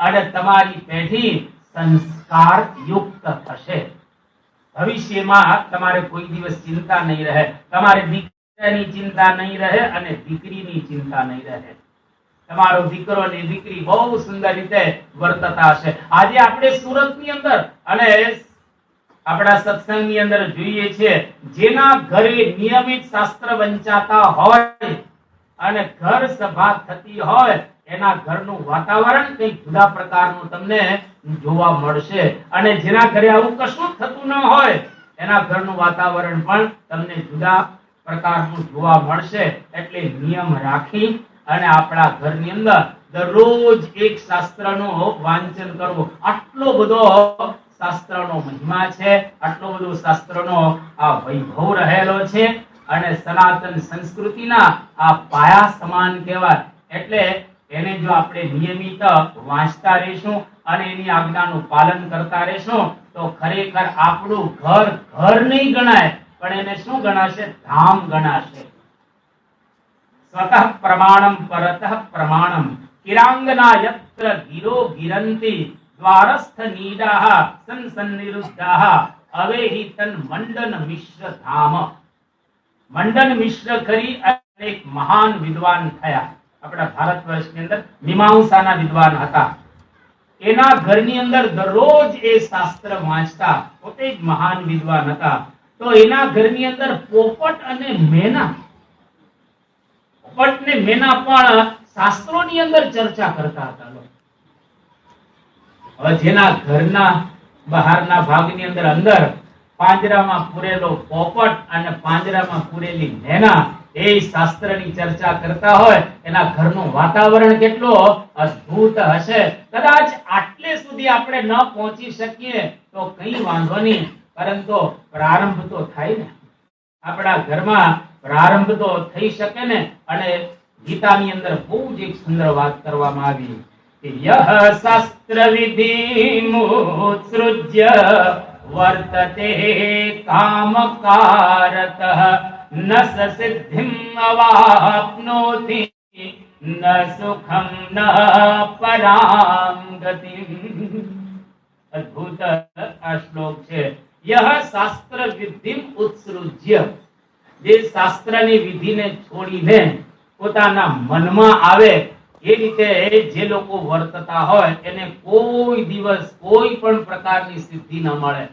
Speaker 1: અને તમારી પેઢી સંસ્કાર યુક્ત થશે. ભવિષ્યમાં તમારે કોઈ દિવસ ચિંતા નહીં રહે. તમારે દીકરાની ચિંતા નહીં રહે અને દીકરીની ચિંતા નહીં રહે. તમારો દીકરો અને દીકરી બહુ સુંદર રીતે વર્તતા હશે. આજે આપણે સુરતની અંદર અને આપણા સત્સંગની અંદર જોઈએ છીએ, જેના ઘરે નિયમિત શાસ્ત્ર વંચાતા હોય અને ઘર સભા થતી હોય, એના ઘરનું વાતાવરણ કંઈક જુદા પ્રકારનું તમને જોવા મળશે. અને જેના ઘરે આવું કશું થતું ન હોય, એના ઘરનું વાતાવરણ પણ તમને જુદા પ્રકારનું જોવા મળશે. એટલે નિયમ રાખી અને આપણા ઘરની અંદર દરરોજ એક શાસ્ત્રનું વાંચન કરવું. આટલો બધો શાસ્ત્રનો મહિમા છે, આટલો બધો શાસ્ત્રનો આ વૈભવ રહેલો છે અને સનાતન સંસ્કૃતિના આ પાયા સમાન કહેવાય. એટલે એને જો આપણે નિયમિત વાંચતા રહેશું અને એની આજ્ઞાનું પાલન કરતા રહેશું તો ખરેખર આપણું ઘર ઘર નહીં ગણાય, પણ એને શું ગણાશે? ધામ ગણાશે. સ્વતઃ પ્રમાણમ પરતઃ પ્રમાણમ કિરાંગના યત્ર ગિરો ગિરંતિ દ્વારસ્થ નીડાહ સંસન્નિરુદ્ધાહ અવેહિ તન મંડન મિશ્ર ધામ. મંડન મિશ્ર કરી એક મહાન વિદ્વાન થયા. આપણા ભારત વર્ષની અંદર મીમાંસાના વિદ્વાન હતા. એના ઘરની અંદર દરરોજ એ શાસ્ત્ર વાંચતા, પોતે જ મહાન વિદ્વાન હતા. તો એના ઘરની અંદર પોપટ અને મેના, પોપટ ને મેના પણ શાસ્ત્રોની અંદર ચર્ચા કરતા હતા. હવે જેના ઘરના બહારના ભાગની અંદર પાંજરામાં પૂરેલો પોપટ અને પાંજરામાં પૂરેલી મેના એ શાસ્ત્રની ચર્ચા કરતા હોય, એના ઘરનું વાતાવરણ કેટલું અદ્ભુત હશે. કદાચ આટલે સુધી આપણે ન પહોંચી શકીએ તો કઈ વાંધો નહીં, પરંતુ પ્રારંભ તો થાય ને. આપણા ઘરમાં પ્રારંભ તો થઈ શકે ને. અને ગીતાની અંદર બહુ જ એક સુંદર વાત કરવામાં આવી કે યહ શાસ્ત્ર વિધિમુત્સૃજ્ય વર્તતે કામકારતઃ ન સિદ્ધિમ અવાપ્નોતિ ન સુખમ ન પરામ ગતિમ. અદ્ભુત આ શ્લોક છે. યહ શાસ્ત્ર વિધિમ ઉત્સૃજ્ય, જે શાસ્ત્રની વિધિને છોડીને પોતાના મનમાં આવે એ રીતે જે લોકો વર્તતા હોય, એને કોઈ દિવસ કોઈ પણ પ્રકારની સિદ્ધિ ન મળે,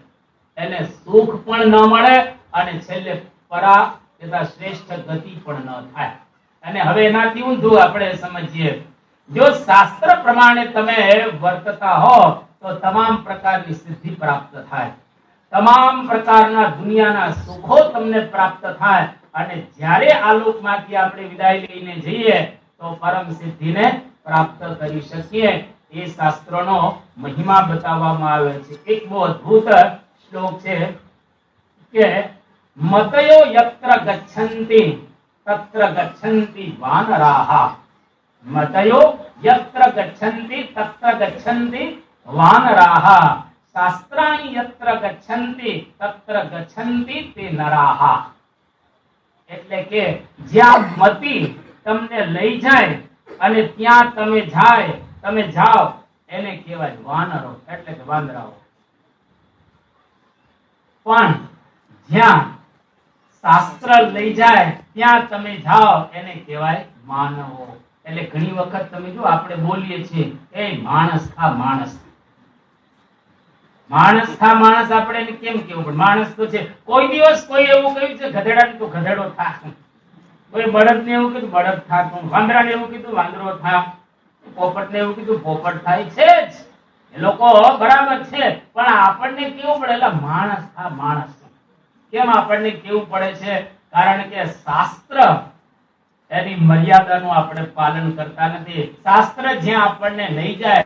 Speaker 1: એને સુખ પણ ન મળે અને છેલ્લે પરા તથા શ્રેષ્ઠ ગતિ પણ ન થાય. અને હવે એનાથી ઊંધું આપણે સમજીએ, જો શાસ્ત્ર પ્રમાણે તમે વર્તતા હો તો તમામ પ્રકારની સિદ્ધિ પ્રાપ્ત થાય. તમામ પ્રકારના દુનિયાના સુખો તમને પ્રાપ્ત થાય અને જ્યારે આ લોકમાંથી આપણે વિદાય લઈને જઈએ તો પરમ સિદ્ધિને પ્રાપ્ત કરી શકીએ. એ શાસ્ત્રોનો મહિમા બતાવવામાં આવે છે. એક બહુ અદ્ભુત શ્લોક છે કે મતયો યત્ર ગચ્છન્તિ તત્ર ગચ્છન્તિ વાનરાહ. મતયો યત્ર ગચ્છન્તિ તત્ર ગચ્છન્તિ વાનરાહ. શાસ્ત્રાણિ યત્ર ગચ્છન્તિ તત્ર ગચ્છન્તિ તે નરાહ. એટલે કે જ્યાં મતિ તમને લઈ જાય અને ત્યાં તમે જાઓ એને કહેવાય વાનરો, એટલે કે વાંદરાઓ. પણ જ્યાં શાસ્ત્ર લઈ જાય ત્યાં તમે જાઓ એને કહેવાય માનવો. એટલે ઘણી વખત તમે જો આપણે બોલીએ છીએ એ માણસ થા માણસ, માણસ થા માણસ. આપણે એને કેમ કેવું પડે? માણસ તો છે. કોઈ દિવસ કોઈ એવું કહ્યું છે ગધેડાને તો ગધેડો થા, કોઈ બળદને એવું કીધું બળદ થા, વાંદરાને એવું કીધું વાંદરો થા, પોપટને એવું કીધું પોપટ થાય છે જ. એ લોકો બરાબર છે, પણ આપણને કેવું પડે? એટલે માણસ થા માણસ. કેમ આપણને કેવું પડે છે? કારણ કે શાસ્ત્ર એની મર્યાદાનું આપણે પાલન કરતા નથી. શાસ્ત્ર જ્યાં આપણને લઈ જાય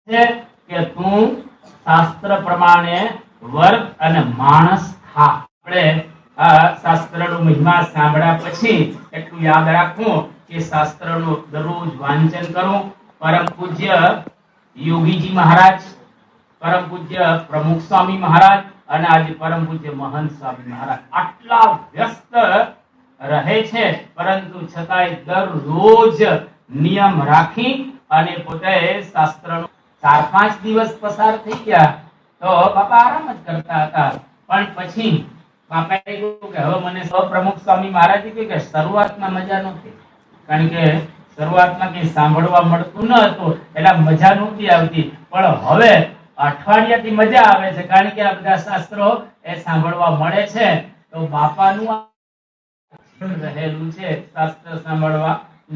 Speaker 1: છે કે તું શાસ્ત્ર પ્રમાણે વર્ત અને માણસ થા. આપણે શાસ્ત્રનો મહિમા સાંભળ્યા પછી એટલું યાદ રાખવું કે શાસ્ત્રનું દરરોજ વાંચન કરવું. પરમ પૂજ્ય યોગીજી મહારાજ, પરમ પૂજ્ય પ્રમુખ સ્વામી મહારાજ અને આજે પરમ પૂજ્ય મહંત સ્વામી મહારાજ આટલા વ્યસ્ત રહે છે, પરંતુ છતાંય દરરોજ નિયમ રાખી અને પોતે શાસ્ત્રનો 4-5 દિવસ પસાર થઈ ગયા તો બાપા આરામ જ કરતા હતા. પણ પછી બાપાએ કહ્યું કે હવે મને પ્રમુખ સ્વામી મહારાજે કહ્યું કે શરૂઆતમાં મજા નહોતી, કારણ કે શરૂઆતમાં કઈ સાંભળવા મળતું ન હતું એટલે મજા નહોતી આવતી. પણ હવે અઠવાડિયાથી મજા આવે છે, કારણ કે આ બધા શાસ્ત્રો એ સાંભળવા મળે છે. તો બાપાનું રહેલું છે શાસ્ત્ર સાંભળવા.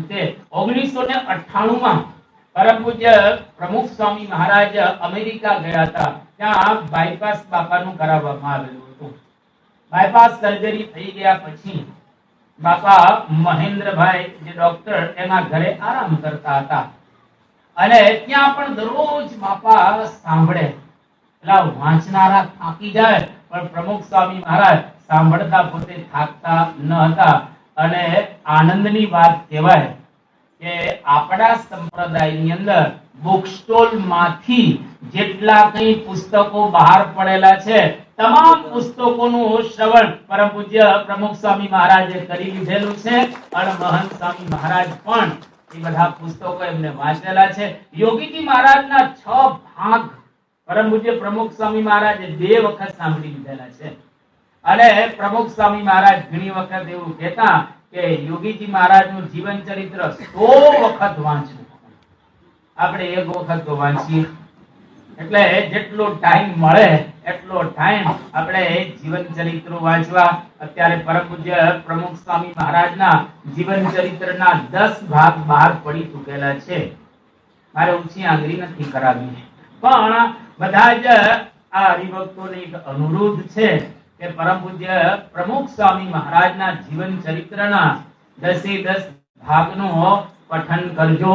Speaker 1: તે 1998 માં પરમ પૂજ્ય પ્રમુખ સ્વામી મહારાજ અમેરિકા ગયા હતા. ત્યાં બાયપાસ બાપાનું કરાવવામાં આવેલું હતું. બાયપાસ સર્જરી થઈ ગયા પછી બાપા મહેન્દ્રભાઈ જે ડોક્ટર એના ઘરે આરામ કરતા હતા અને ત્યાં પણ દરરોજ બાપા સાંભળે. એટલે વાંચનારા થાકી જાય, પણ પ્રમુખ સ્વામી મહારાજ સાંભળતા પોતે થાકતા ન હતા. અને આનંદની વાત કહેવાય કે આપણા સંપ્રદાયની અંદર બુક સ્ટોલ માંથી જેટલા કઈ પુસ્તકો બહાર પડેલા છે તમામ પુસ્તકોનું શ્રવણ પરમ પૂજ્ય પ્રમુખ સ્વામી મહારાજે કરી લીધેલું છે. અને મહંત સ્વામી મહારાજ પણ એ બધા પુસ્તકો એમને વાંચેલા છે. યોગીજી મહારાજના 6 ભાગ પરમ પૂજ્ય પ્રમુખ સ્વામી મહારાજે 2 વખત સાંભળી લીધેલા છે. અને પ્રમુખ સ્વામી મહારાજ ઘણી વખત એવું કહેતા કે યોગીજી મહારાજનું જીવન ચરિત્ર 100 વખત વાંચવું. આપણે 1 વખત તો વાંચીએ. એટલે જેટલો ટાઈમ મળે એટલો ટાઈમ આપણે જીવન ચરિત્ર વાંચવા. અત્યારે પરમ પૂજ્ય પ્રમુખ સ્વામી મહારાજના જીવન ચરિત્રના 10 ભાગ બહાર પડી ચૂકેલા છે. મારે ઊંચી આંગળી નથી કરાવી, પણ બધા જ આ હરિભક્તોને એક અનુરોધ છે કે પરમ પૂજ્ય પ્રમુખ સ્વામી મહારાજના જીવન ચરિત્રના 10 ભાગનું પઠન કરજો,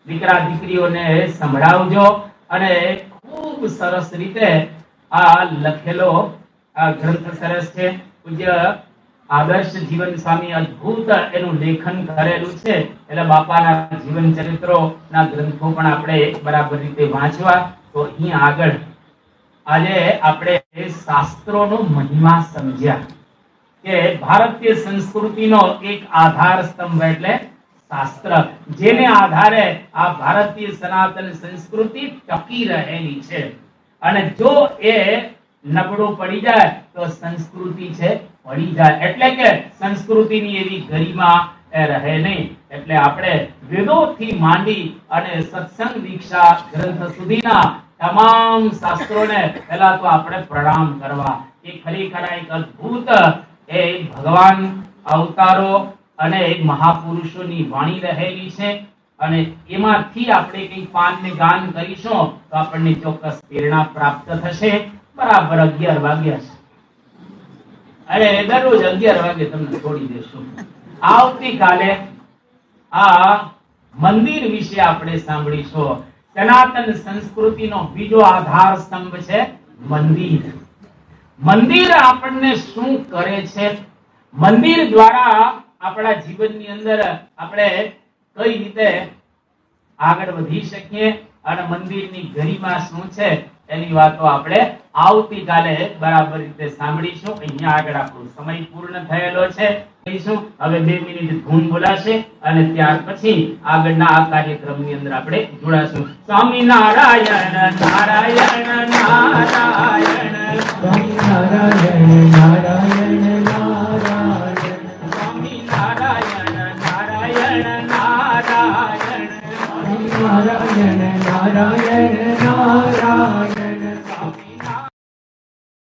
Speaker 1: દીકરા દીકરીઓને સંભળાવજો. અને ખૂબ સરસ રીતે આ લખેલો આ ગ્રંથ સરસ છે. પૂજ્ય આદર્શ જીવન સ્વામી અદ્ભુત એનું લેખન કરેલું છે. એટલે બાપાના જીવન ચરિત્રોના ગ્રંથો પણ આપણે બરાબર રીતે વાંચવા. તો અહીં આગળ આજે આપણે શાસ્ત્રોનો મહિમા સમજ્યા કે ભારતીય સંસ્કૃતિનો એક આધાર સ્તંભ એટલે શાસ્ત્ર, જેને આધારે આ ભારતીય સનાતન સંસ્કૃતિ ટકી રહેલી છે. અને જો એ નબળું પડી જાય તો સંસ્કૃતિ છે પડી જાય. એટલે કે સંસ્કૃતિની એવી ગરિમા રહે નહીં. એટલે આપણે વેદોથી માંડી અને સત્સંગ દીક્ષા ગ્રંથ સુધીના તમામ શાસ્ત્રોને પહેલા તો આપણે પ્રણામ કરવા. એ ખરેખર એક અદ્ભુત એ ભગવાન અવતારો અને મહાપુરુષોની વાણી રહેલી છે. અને એમાંથી આપણે કંઈ પાનને ગાન કરીશું તો આપણને ચોક્કસ પ્રેરણા પ્રાપ્ત થશે. બરાબર 11 વાગ્યા છે. અરે દરરોજ 11 વાગે તમને છોડી દેશું. આવતીકાલે આ મંદિર વિશે આપણે સાંભળીશું. સનાતન સંસ્કૃતિનો બીજો આધાર સ્તંભ છે મંદિર. મંદિર આપણને શું કરે છે? મંદિર દ્વારા આપણા જીવનની અંદર આપણે કઈ રીતે આગળ વધી શકીએ અને મંદિરની ગરિમા શું છે એની વાતો આપણે આવતીકાલે બરાબર રીતે સાંભળીશું. અહીંયા આગળ આપણો સમય પૂર્ણ થયેલો છે. હવે 2 મિનિટ ધૂન બોલાશે અને ત્યાર પછી આગળના આ કાર્યક્રમની અંદર આપણે જોડાશું. સ્વામી નારાયણ નારાયણ નારાયણ,
Speaker 2: સ્વામી નારાયણ નારાયણ નારાયણ,
Speaker 1: સ્વામી નારાયણ નારાયણ નારાયણ,
Speaker 2: સ્વામી નારાયણ નારાયણ નારાયણ.